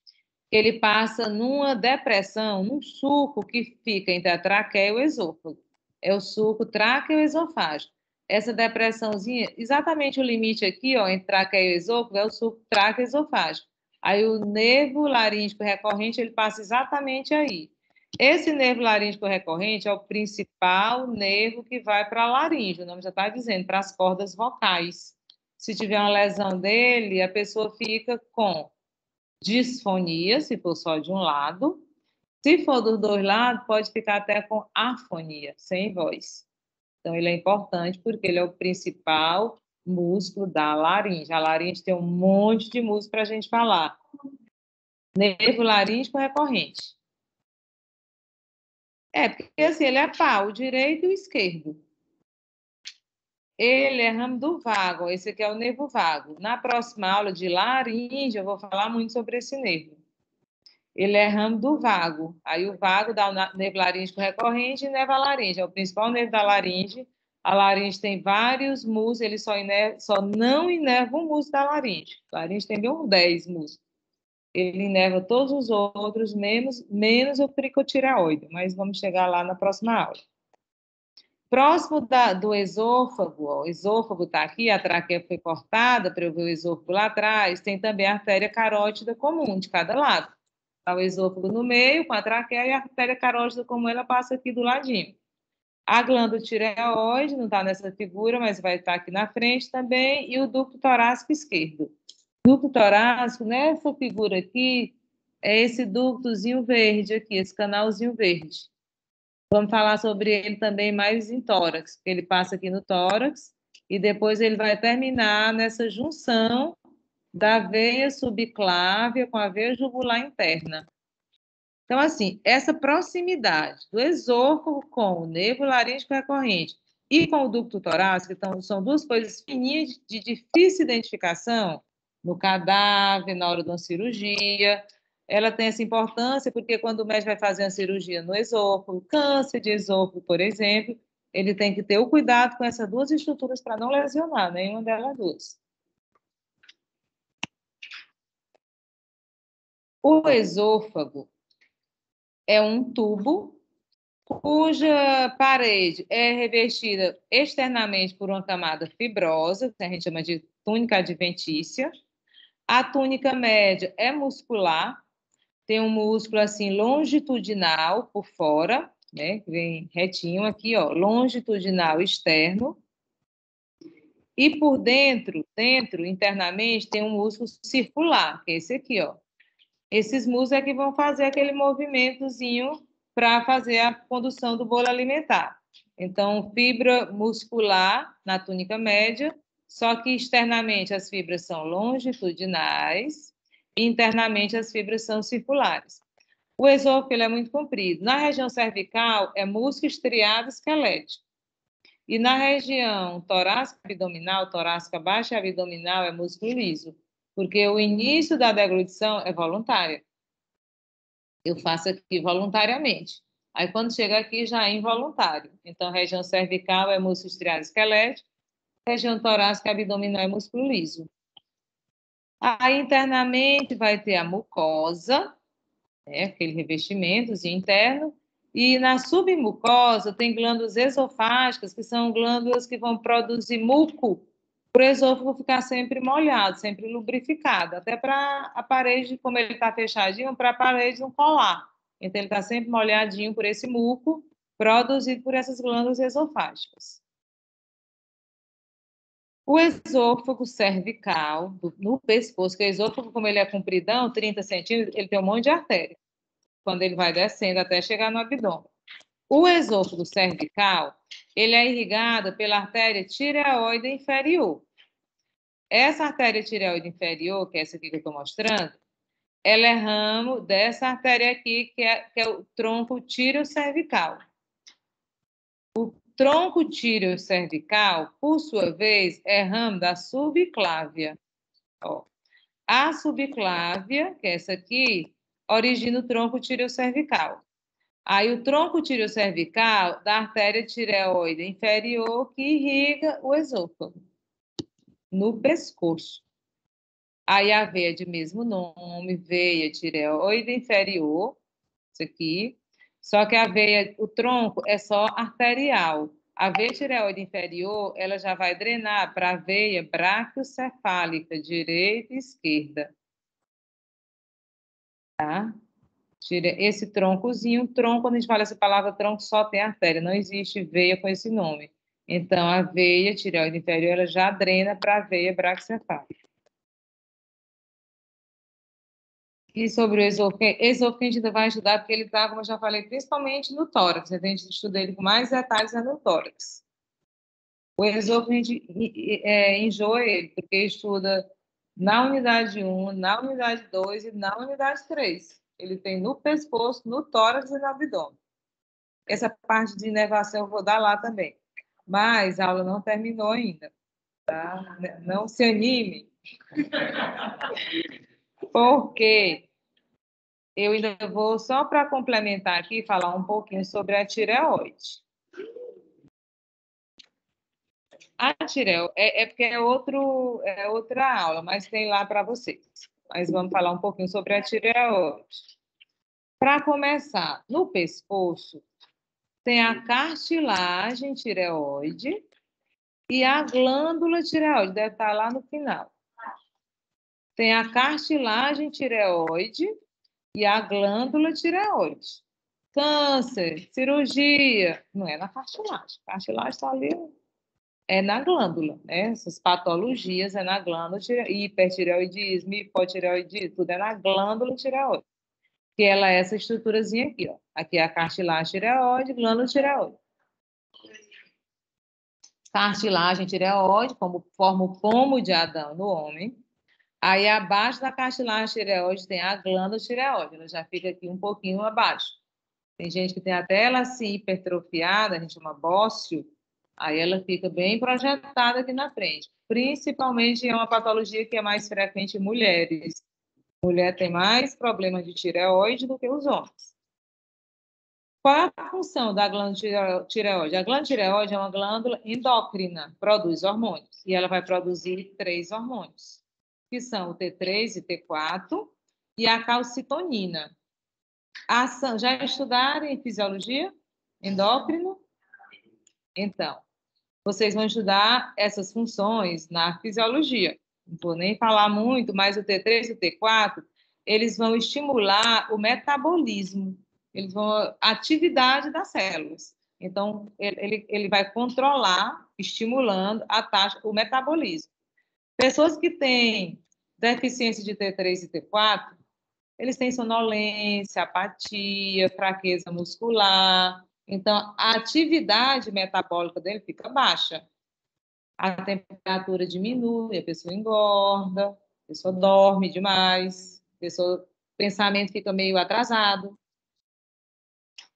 que ele passa numa depressão, num sulco que fica entre a traqueia e o esôfago. É o sulco tráqueo-esofágico. Essa depressãozinha, exatamente o limite aqui, ó, entre traqueia e esôfago, é o sulco tráqueo-esofágico. Aí o nervo laríngico recorrente, ele passa exatamente aí. Esse nervo laríngico recorrente é o principal nervo que vai para a laringe, o nome já está dizendo, para as cordas vocais. Se tiver uma lesão dele, a pessoa fica com disfonia, se for só de um lado. Se for dos dois lados, pode ficar até com afonia, sem voz. Então, ele é importante porque ele é o principal músculo da laringe. A laringe tem um monte de músculo para a gente falar. Nervo laríngico recorrente. Porque assim, ele é pau, o direito e o esquerdo. Ele é ramo do vago, esse aqui é o nervo vago. Na próxima aula de laringe, eu vou falar muito sobre esse nervo. Ele é ramo do vago. Aí o vago dá o nervo laríngico recorrente e nervo a laringe. É o principal nervo da laringe. A laringe tem vários músculos, ele só não inerva um músculo da laringe. A laringe tem uns 10 músculos. Ele inerva todos os outros, menos o cricotireoide. Mas vamos chegar lá na próxima aula. Próximo do esôfago, ó, o esôfago está aqui, a traqueia foi cortada para eu ver o esôfago lá atrás, tem também a artéria carótida comum de cada lado. Está o esôfago no meio, com a traqueia, e a artéria carótida comum, ela passa aqui do ladinho. A glândula tireoide, não está nessa figura, mas vai estar aqui na frente também, e o ducto torácico esquerdo. O ducto torácico, nessa figura aqui, é esse ductozinho verde aqui, esse canalzinho verde. Vamos falar sobre ele também mais em tórax, porque ele passa aqui no tórax, e depois ele vai terminar nessa junção da veia subclávia com a veia jugular interna. Então, assim, essa proximidade do esôfago com o nervo laríngico recorrente e com o ducto torácico, então, são duas coisas fininhas de difícil identificação no cadáver, na hora de uma cirurgia. Ela tem essa importância porque quando o médico vai fazer uma cirurgia no esôfago, câncer de esôfago, por exemplo, ele tem que ter o cuidado com essas duas estruturas para não lesionar nenhuma delas duas. O esôfago é um tubo cuja parede é revestida externamente por uma camada fibrosa, que a gente chama de túnica adventícia. A túnica média é muscular, tem um músculo assim longitudinal por fora, né, que vem retinho aqui, ó, longitudinal externo. E por dentro, internamente, tem um músculo circular, que é esse aqui, ó. Esses músculos é que vão fazer aquele movimentozinho para fazer a condução do bolo alimentar. Então, fibra muscular na túnica média, só que externamente as fibras são longitudinais e internamente as fibras são circulares. O esôfago ele é muito comprido. Na região cervical é músculo estriado esquelético. E na região torácica abdominal, torácica baixa e abdominal é músculo liso, porque o início da deglutição é voluntária. Eu faço aqui voluntariamente. Aí, quando chega aqui, já é involuntário. Então, região cervical é músculo estriado esquelético, região torácica abdominal é músculo liso. Aí, internamente, vai ter a mucosa, né, aquele revestimentozinho interno, e na submucosa tem glândulas esofágicas, que são glândulas que vão produzir muco, para o esôfago ficar sempre molhado, sempre lubrificado, até para a parede, como ele está fechadinho, para a parede não colar. Então, ele está sempre molhadinho por esse muco, produzido por essas glândulas esofágicas. O esôfago cervical, no pescoço, que o esôfago, como ele é compridão, 30 centímetros, ele tem um monte de artéria, quando ele vai descendo até chegar no abdômen. O esôfago cervical, ele é irrigado pela artéria tireoide inferior. Essa artéria tireoide inferior, que é essa aqui que eu estou mostrando, ela é ramo dessa artéria aqui, que é o tronco tireocervical. O tronco tireocervical, por sua vez, é ramo da subclávia. Ó. A subclávia, que é essa aqui, origina o tronco tireocervical. Aí o tronco tireocervical da artéria tireoide inferior que irriga o esôfago, no pescoço. Aí a veia de mesmo nome, veia tireoide inferior, isso aqui. Só que a veia, o tronco é só arterial. A veia tireoide inferior, ela já vai drenar para a veia braquiocefálica, direita e esquerda. Tá? Esse troncozinho, tronco, quando a gente fala essa palavra tronco, só tem artéria, não existe veia com esse nome. Então, a veia tireoide inferior, ela já drena para a veia braquiocefálica. E sobre o esôfago a gente ainda vai estudar, porque ele está, como eu já falei, principalmente no tórax. A gente estuda ele com mais detalhes no tórax. O esôfago a gente enjoa ele, porque estuda na unidade 1, na unidade 2 e na unidade 3. Ele tem no pescoço, no tórax e no abdômen. Essa parte de inervação eu vou dar lá também. Mas a aula não terminou ainda. Tá? Não se anime. Porque eu ainda vou, só para complementar aqui, falar um pouquinho sobre a tireoide. A tireoide é porque é outra aula, mas tem lá para vocês. Mas vamos falar um pouquinho sobre a tireoide. Para começar, no pescoço, tem a cartilagem tireoide e a glândula tireoide, deve estar lá no final. Tem a cartilagem tireoide e a glândula tireoide. Câncer, cirurgia, não é na cartilagem. A cartilagem está ali, é na glândula, né? Essas patologias é na glândula, hipertireoidismo, hipotireoidismo, tudo é na glândula tireoide. Que ela é essa estruturazinha aqui, ó. Aqui é a cartilagem tireoide, glândula tireoide. Cartilagem tireoide, como forma o pomo de Adão no homem. Aí, abaixo da cartilagem tireoide, tem a glândula tireoide. Ela já fica aqui um pouquinho abaixo. Tem gente que tem até ela assim hipertrofiada, a gente chama bócio, aí ela fica bem projetada aqui na frente. Principalmente é uma patologia que é mais frequente em mulheres. Mulher tem mais problemas de tireoide do que os homens. Qual é a função da glândula tireoide? A glândula tireoide é uma glândula endócrina, produz hormônios, e ela vai produzir 3 hormônios, que são o T3 e T4 e a calcitonina. A ação, já estudaram em fisiologia? Endócrino? Então, vocês vão estudar essas funções na fisiologia. Não vou nem falar muito, mas o T3 e o T4, eles vão estimular o metabolismo, eles vão a atividade das células. Então, ele vai controlar, estimulando a taxa, o metabolismo. Pessoas que têm deficiência de T3 e T4, eles têm sonolência, apatia, fraqueza muscular. Então, a atividade metabólica dele fica baixa. A temperatura diminui, a pessoa engorda, a pessoa dorme demais, o pensamento fica meio atrasado.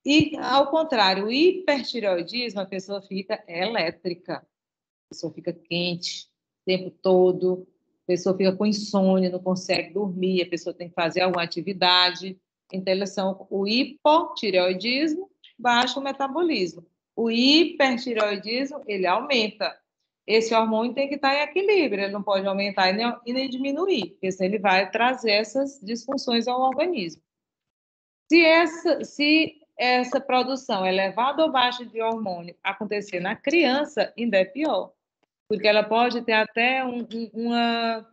E, ao contrário, o hipertireoidismo, a pessoa fica elétrica, a pessoa fica quente o tempo todo, a pessoa fica com insônia, não consegue dormir, a pessoa tem que fazer alguma atividade. Então, elas são o hipotireoidismo, baixo metabolismo. O hipertireoidismo, ele aumenta. Esse hormônio tem que estar em equilíbrio, ele não pode aumentar e nem diminuir, porque senão ele vai trazer essas disfunções ao organismo. Se essa produção elevada ou baixa de hormônio acontecer na criança, ainda é pior, porque ela pode ter até uma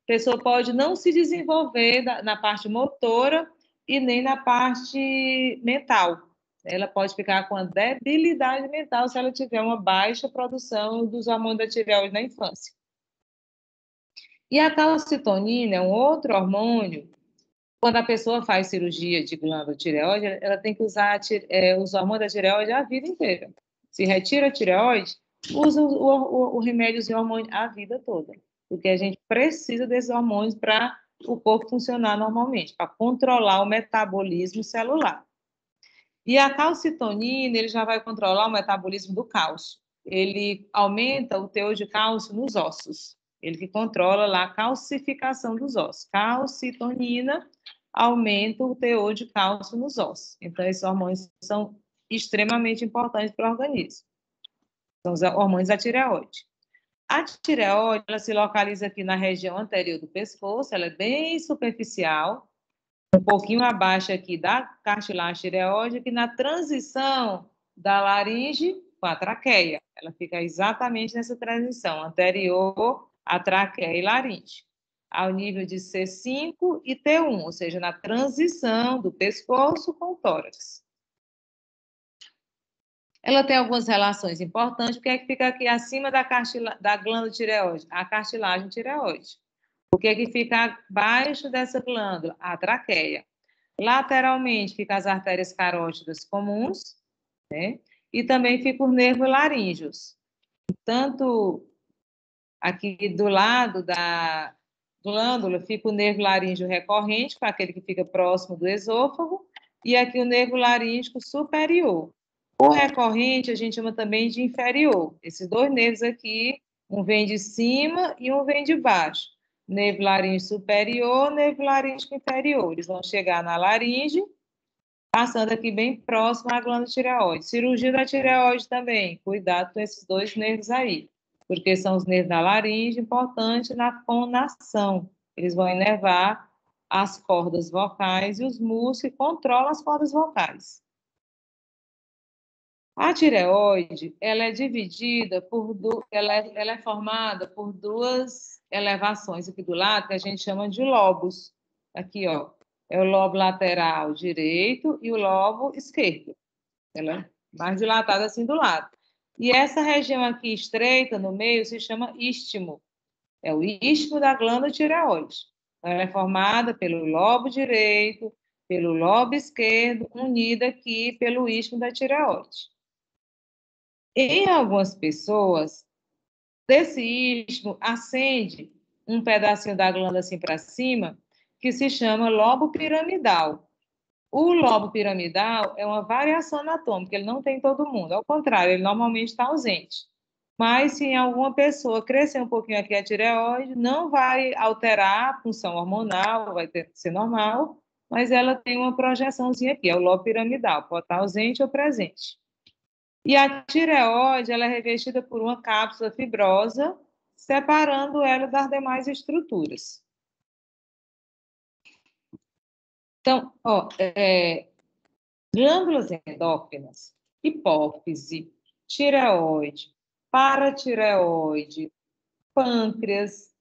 pessoa pode não se desenvolver na parte motora e nem na parte mental. Ela pode ficar com a debilidade mental se ela tiver uma baixa produção dos hormônios da tireoide na infância. E a calcitonina é um outro hormônio. Quando a pessoa faz cirurgia de glândula tireoide, ela tem que usar os hormônios da tireoide a vida inteira. Se retira a tireoide, usa o remédio de hormônio a vida toda, porque a gente precisa desses hormônios para o corpo funcionar normalmente, para controlar o metabolismo celular. E a calcitonina, ele já vai controlar o metabolismo do cálcio. Ele aumenta o teor de cálcio nos ossos. Ele que controla lá a calcificação dos ossos. Calcitonina aumenta o teor de cálcio nos ossos. Então, esses hormônios são extremamente importantes para o organismo. São os hormônios da tireoide. A tireoide, ela se localiza aqui na região anterior do pescoço, ela é bem superficial, um pouquinho abaixo aqui da cartilagem tireoide, que na transição da laringe com a traqueia. Ela fica exatamente nessa transição anterior à traqueia e laringe, ao nível de C5 e T1, ou seja, na transição do pescoço com o tórax. Ela tem algumas relações importantes, porque é que fica aqui acima da glândula tireoide? A cartilagem tireoide. O que é que fica abaixo dessa glândula? A traqueia. Lateralmente fica as artérias carótidas comuns, né? E também fica os nervos laríngeos. Tanto aqui do lado da glândula fica o nervo laríngeo recorrente, que é aquele que fica próximo do esôfago, e aqui o nervo laríngeo superior. O recorrente a gente chama também de inferior. Esses dois nervos aqui, um vem de cima e um vem de baixo. Nervo laríngeo superior, nervo laríngeo inferior. Eles vão chegar na laringe, passando aqui bem próximo à glândula tireoide. Cirurgia da tireoide também, cuidado com esses dois nervos aí, porque são os nervos da laringe, importante na fonação. Eles vão inervar as cordas vocais e os músculos que controlam as cordas vocais. A tireoide, ela é dividida ela é formada por duas elevações aqui do lado, que a gente chama de lobos. Aqui, ó, é o lobo lateral direito e o lobo esquerdo. Ela é mais dilatada assim do lado. E essa região aqui estreita no meio se chama istmo. É o istmo da glândula tireoide. Então, ela é formada pelo lobo direito, pelo lobo esquerdo, unida aqui pelo istmo da tireoide. Em algumas pessoas, desse istmo ascende um pedacinho da glândula assim para cima, que se chama lobo piramidal. O lobo piramidal é uma variação anatômica, ele não tem em todo mundo, ao contrário, ele normalmente está ausente. Mas se em alguma pessoa crescer um pouquinho aqui a tireoide, não vai alterar a função hormonal, vai ser normal, mas ela tem uma projeçãozinha aqui, é o lobo piramidal, pode estar ausente ou presente. E a tireoide, ela é revestida por uma cápsula fibrosa, separando ela das demais estruturas. Então, glândulas endócrinas, hipófise, tireoide, paratireoide, pâncreas,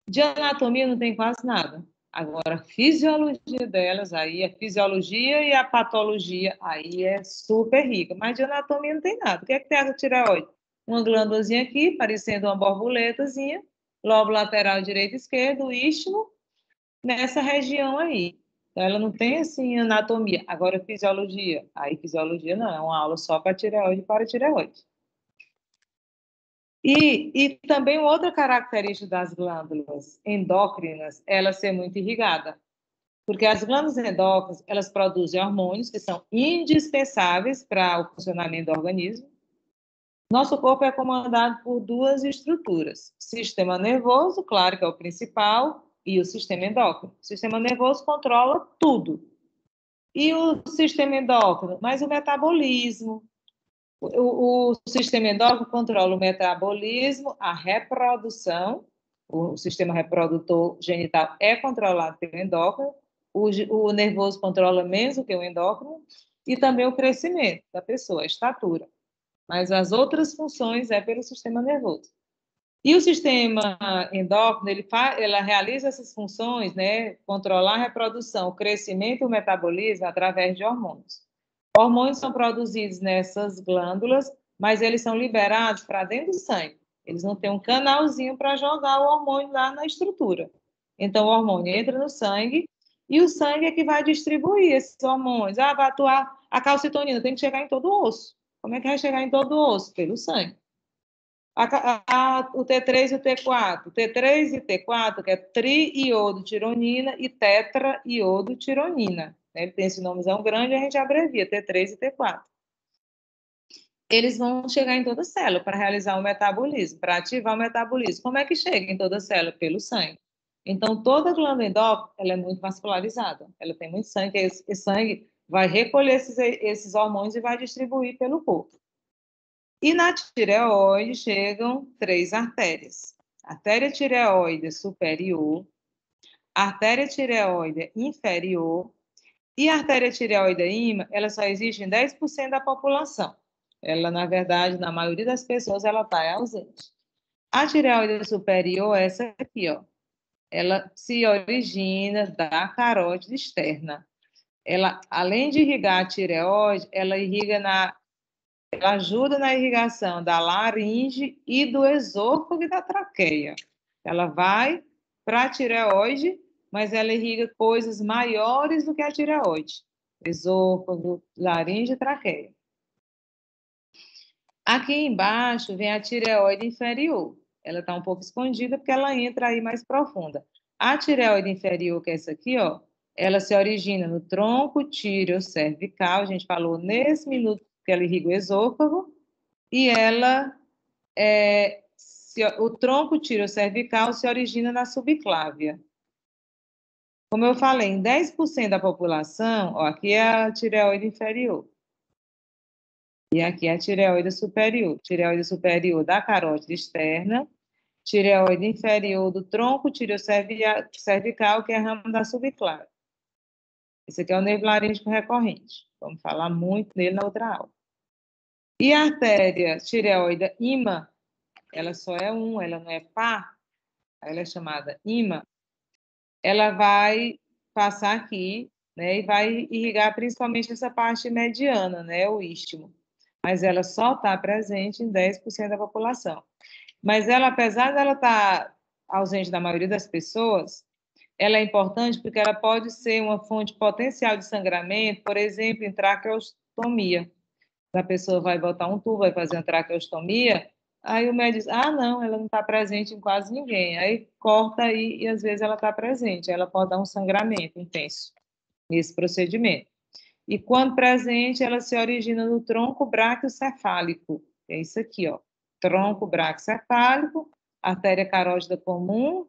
de anatomia não tem quase nada. Agora, a fisiologia delas, aí a fisiologia e a patologia, aí é super rica. Mas de anatomia não tem nada. O que é que tem a tireoide? Uma glândulazinha aqui, parecendo uma borboletazinha, lobo lateral direito e esquerdo, istmo, nessa região aí. Então, ela não tem, assim, anatomia. Agora, fisiologia. Aí, fisiologia não, é uma aula só para tireoide e paratireoide. E também outra característica das glândulas endócrinas, ela ser muito irrigada. Porque as glândulas endócrinas, elas produzem hormônios que são indispensáveis para o funcionamento do organismo. Nosso corpo é comandado por duas estruturas. Sistema nervoso, claro que é o principal, e o sistema endócrino. O sistema nervoso controla tudo. E o sistema endócrino? Mas o metabolismo. O sistema endócrino controla o metabolismo, a reprodução, o sistema reprodutor genital é controlado pelo endócrino, o nervoso controla menos do que o endócrino, e também o crescimento da pessoa, a estatura. Mas as outras funções é pelo sistema nervoso. E o sistema endócrino, ela realiza essas funções, né, controlar a reprodução, o crescimento e o metabolismo através de hormônios. Hormônios são produzidos nessas glândulas, mas eles são liberados para dentro do sangue. Eles não têm um canalzinho para jogar o hormônio lá na estrutura. Então, o hormônio entra no sangue e o sangue é que vai distribuir esses hormônios. Ah, vai atuar a calcitonina, tem que chegar em todo o osso. Como é que vai chegar em todo o osso? Pelo sangue. O T3 e o T4. T3 e T4, que é triiodotironina e tetraiodotironina. Ele tem esse nomezão grande, a gente abrevia T3 e T4. Eles vão chegar em toda célula para realizar o metabolismo, para ativar o metabolismo. Como é que chega em toda célula? Pelo sangue. Então, toda glândula endócrina, ela é muito vascularizada. Ela tem muito sangue, esse sangue vai recolher esses hormônios e vai distribuir pelo corpo. E na tireoide chegam 3 artérias. Artéria tireoide superior, artéria tireoide inferior e a artéria tireoide íma, ela só existe em 10% da população. Ela, na verdade, na maioria das pessoas, ela está ausente. A tireoide superior é essa aqui, ó. Ela se origina da carótide externa. Ela, além de irrigar a tireoide, ela ajuda na irrigação da laringe e do esôfago e da traqueia. Ela vai para a tireoide, mas ela irriga coisas maiores do que a tireoide. Esôfago, laringe e traqueia. Aqui embaixo vem a tireoide inferior. Ela está um pouco escondida porque ela entra aí mais profunda. A tireoide inferior, que é essa aqui, ó, ela se origina no tronco tireocervical. A gente falou nesse minuto que ela irriga o esôfago. E ela, o tronco tireocervical se origina na subclávia. Como eu falei, em 10% da população, ó, aqui é a tireoide inferior. E aqui é a tireoide superior. Tireoide superior da carótide externa, tireoide inferior do tronco tireocervical, que é a rama da subclávia. Esse aqui é o nervo laríngico recorrente. Vamos falar muito nele na outra aula. E a artéria tireoide íma, ela só é ela não é par, ela é chamada íma, ela vai passar aqui, né, e vai irrigar principalmente essa parte mediana, né, o istmo. Mas ela só está presente em 10% da população. Mas ela, apesar dela estar ausente da maioria das pessoas, ela é importante porque ela pode ser uma fonte potencial de sangramento, por exemplo, em traqueostomia. A pessoa vai botar um tubo, vai fazer uma traqueostomia, Aí o médico diz, ah, não, ela não está presente em quase ninguém. Aí corta aí e às vezes ela está presente. Ela pode dar um sangramento intenso nesse procedimento. E quando presente, ela se origina no tronco braquiocefálico. É isso aqui, ó. Tronco braquiocefálico, artéria carótida comum,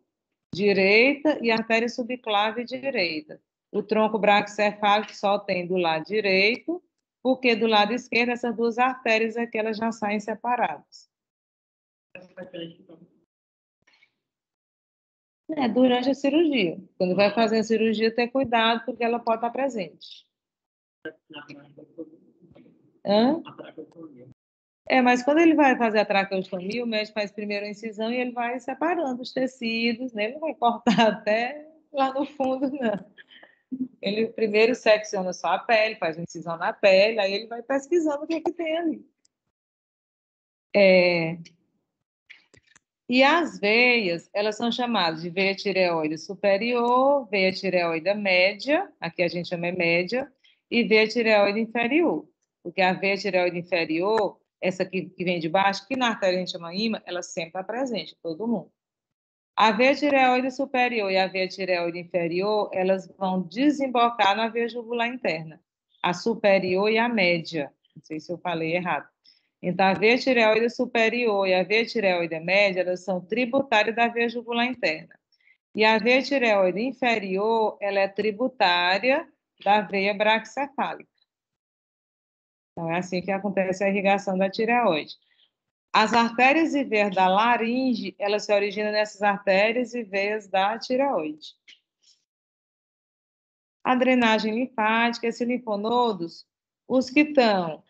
direita e artéria subclave direita. O tronco braquiocefálico só tem do lado direito, porque do lado esquerdo essas duas artérias aqui elas já saem separadas. Durante a cirurgia. Quando vai fazer a cirurgia, ter cuidado, porque ela pode estar presente. Hã? Mas quando ele vai fazer a traqueostomia, o médico faz primeiro a incisão e ele vai separando os tecidos, né? Ele não vai cortar até lá no fundo, não. Ele primeiro secciona só a pele, faz uma incisão na pele, aí ele vai pesquisando o que é que tem ali. E as veias, elas são chamadas de veia tireoide superior, veia tireoide média, aqui a gente chama média, e veia tireoide inferior. Porque a veia tireoide inferior, essa aqui que vem de baixo, que na artéria a gente chama ímã, ela sempre está presente, todo mundo. A veia tireoide superior e a veia tireoide inferior, elas vão desembocar na veia jugular interna. A superior e a média. Não sei se eu falei errado. Então, a veia tireoide superior e a veia tireoide média, elas são tributárias da veia jugular interna. E a veia tireoide inferior, ela é tributária da veia braquicefálica. Então, é assim que acontece a irrigação da tireoide. As artérias e veias da laringe, elas se originam nessas artérias e veias da tireoide. A drenagem linfática, esses linfonodos, os que estão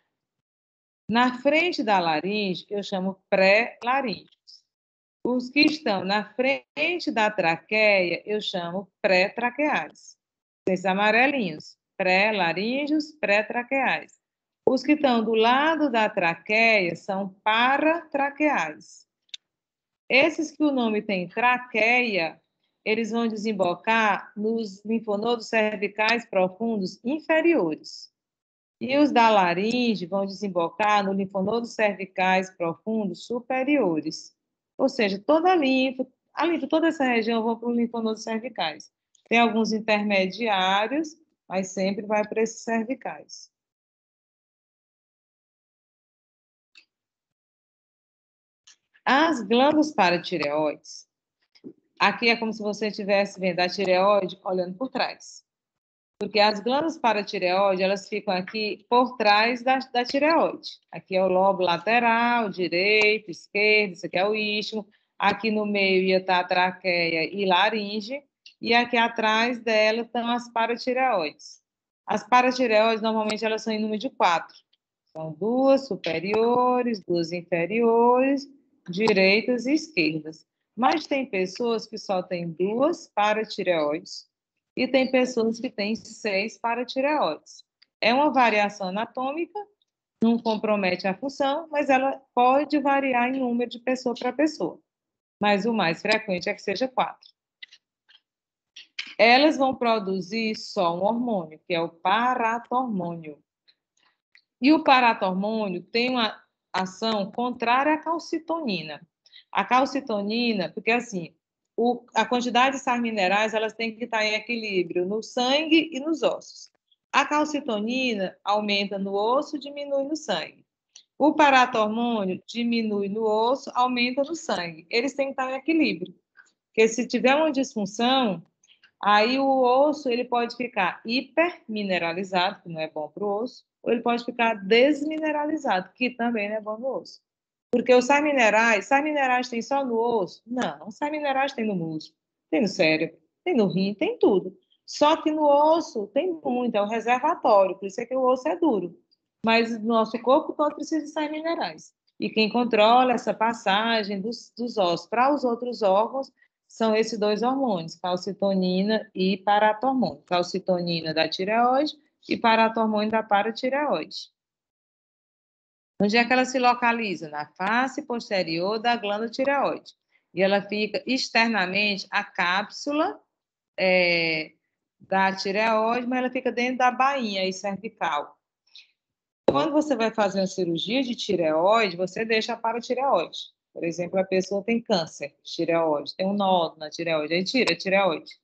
na frente da laringe, eu chamo pré-laríngeo. Os que estão na frente da traqueia, eu chamo pré-traqueais. Esses amarelinhos, pré-laríngeos, pré-traqueais. Os que estão do lado da traqueia são paratraqueais. Esses que o nome tem traqueia, eles vão desembocar nos linfonodos cervicais profundos inferiores. E os da laringe vão desembocar no linfonodos cervicais profundos superiores. Ou seja, toda a linfa, toda essa região vão para os linfonodos cervicais. Tem alguns intermediários, mas sempre vai para esses cervicais. As glândulas paratireoides, aqui é como se você estivesse vendo a tireoide olhando por trás. Porque as glândulas paratireoide, elas ficam aqui por trás da tireoide. Aqui é o lobo lateral, direito, esquerdo, isso aqui é o istmo. Aqui no meio ia estar a traqueia e laringe. E aqui atrás dela estão as paratireoides. As paratireoides, normalmente, elas são em número de 4. São 2 superiores, 2 inferiores, direitas e esquerdas. Mas tem pessoas que só têm 2 paratireoides e tem pessoas que têm 6 paratireoides. É uma variação anatômica, não compromete a função, mas ela pode variar em número de pessoa para pessoa. Mas o mais frequente é que seja 4. Elas vão produzir só um hormônio, que é o paratormônio. E o paratormônio tem uma ação contrária à calcitonina. A calcitonina, porque assim, a quantidade de sais minerais elas têm que estar em equilíbrio no sangue e nos ossos. A calcitonina aumenta no osso, diminui no sangue. O paratormônio diminui no osso, aumenta no sangue. Eles têm que estar em equilíbrio. Porque se tiver uma disfunção, aí o osso ele pode ficar hipermineralizado, que não é bom para o osso, ou ele pode ficar desmineralizado, que também não é bom no osso. Porque os sais minerais tem só no osso? Não, os sais minerais tem no músculo, tem no cérebro, tem no rim, tem tudo. Só que no osso tem muito, é um reservatório, por isso é que o osso é duro. Mas o nosso corpo todo precisa de sais minerais. E quem controla essa passagem dos ossos para os outros órgãos são esses 2 hormônios, calcitonina e paratormônio. Calcitonina da tireoide e paratormônio da paratireoide. Onde é que ela se localiza? Na face posterior da glândula tireoide. E ela fica externamente, a cápsula da tireoide, mas ela fica dentro da bainha cervical. Quando você vai fazer uma cirurgia de tireoide, você deixa a paratireoide. Por exemplo, a pessoa tem câncer de tireoide, tem um nódulo na tireoide, aí tira a tireoide.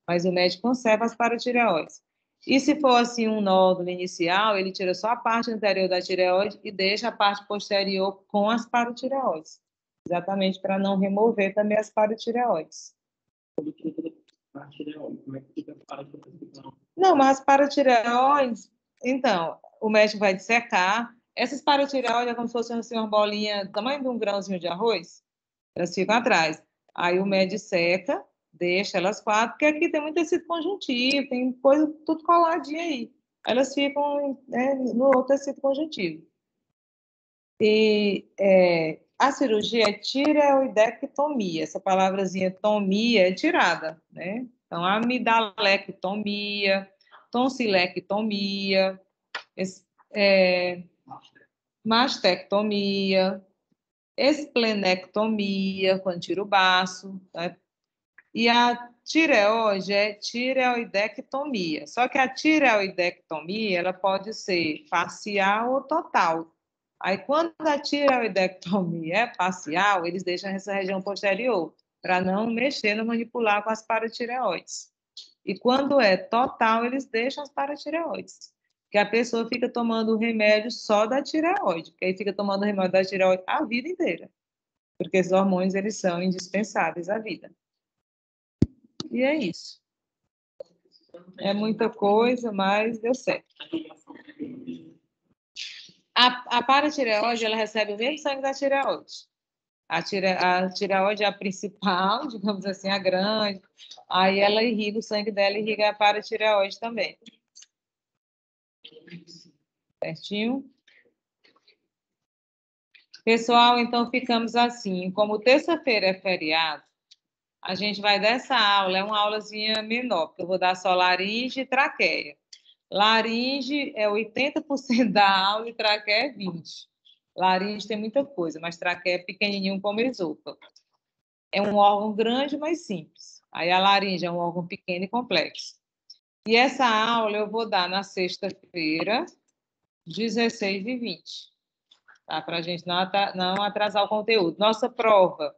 Mas o médico conserva as paratireoides. E se for assim um nódulo inicial, ele tira só a parte anterior da tireoide e deixa a parte posterior com as paratireoides. Exatamente para não remover também as paratireoides. Não, mas as paratireoides, então, o médico vai dissecar. Essas paratireoides é como se fosse assim, uma bolinha do tamanho de um grãozinho de arroz. Elas ficam atrás. Aí o médico seca, deixa elas quatro, porque aqui tem muito tecido conjuntivo, tem coisa tudo coladinho aí. Elas ficam, né, no outro tecido conjuntivo. E a cirurgia é tireoidectomia. Essa palavrazinha tomia é tirada, né? Então, amidalectomia, tonsilectomia, mastectomia, esplenectomia, quando tira o baço, né? E a tireoide é tireoidectomia. Só que a tireoidectomia ela pode ser parcial ou total. Aí, quando a tireoidectomia é parcial, eles deixam essa região posterior, para não mexer, não manipular com as paratireoides. E quando é total, eles deixam as paratireoides. Que a pessoa fica tomando o remédio só da tireoide, que aí fica tomando o remédio da tireoide a vida inteira. Porque esses hormônios, eles são indispensáveis à vida. E é isso. É muita coisa, mas deu certo. A paratireoide, ela recebe o mesmo sangue da tireoide. A tireoide é a principal, digamos assim, a grande. Aí ela irriga, o sangue dela irriga a paratireoide também. Certinho? Pessoal, então ficamos assim. Como terça-feira é feriado, a gente vai dessa aula, é uma aulazinha menor, porque eu vou dar só laringe e traqueia. Laringe é 80% da aula e traqueia é 20%. Laringe tem muita coisa, mas traqueia é pequenininho como esôfago. É um órgão grande, mas simples. Aí a laringe é um órgão pequeno e complexo. E essa aula eu vou dar na sexta-feira, 16 e 20. Tá? Para a gente não atrasar o conteúdo. Nossa prova,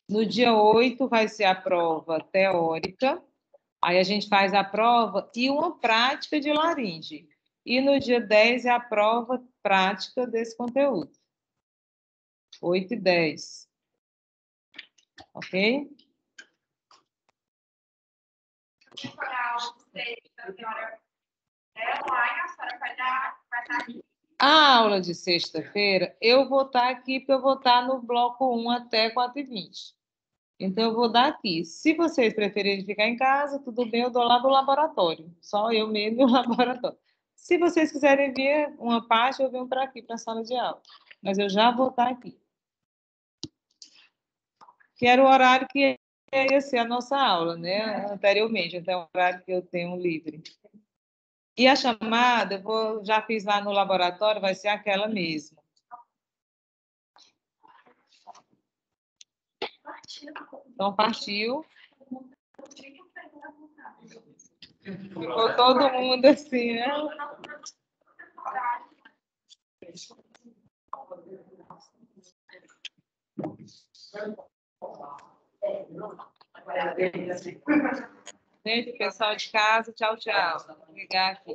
no dia 8 vai ser a prova teórica. Aí a gente faz a prova e uma prática de laringe. E no dia 10 é a prova prática desse conteúdo. 8 e 10. Ok? A aula de sexta-feira, eu vou estar aqui, porque eu vou estar no bloco 1 até 4h20. Então, eu vou dar aqui. Se vocês preferirem ficar em casa, tudo bem, eu dou lá do laboratório. Só eu mesmo e o laboratório. Se vocês quiserem vir uma parte, eu venho para aqui, para a sala de aula. Mas eu já vou estar aqui. Que era o horário que ia ser a nossa aula, né? Anteriormente, então é o horário que eu tenho livre. E a chamada, já fiz lá no laboratório, vai ser aquela mesmo. Então, partiu. Ficou todo mundo assim, né? Gente, pessoal de casa, tchau, tchau. Vou ligar aqui.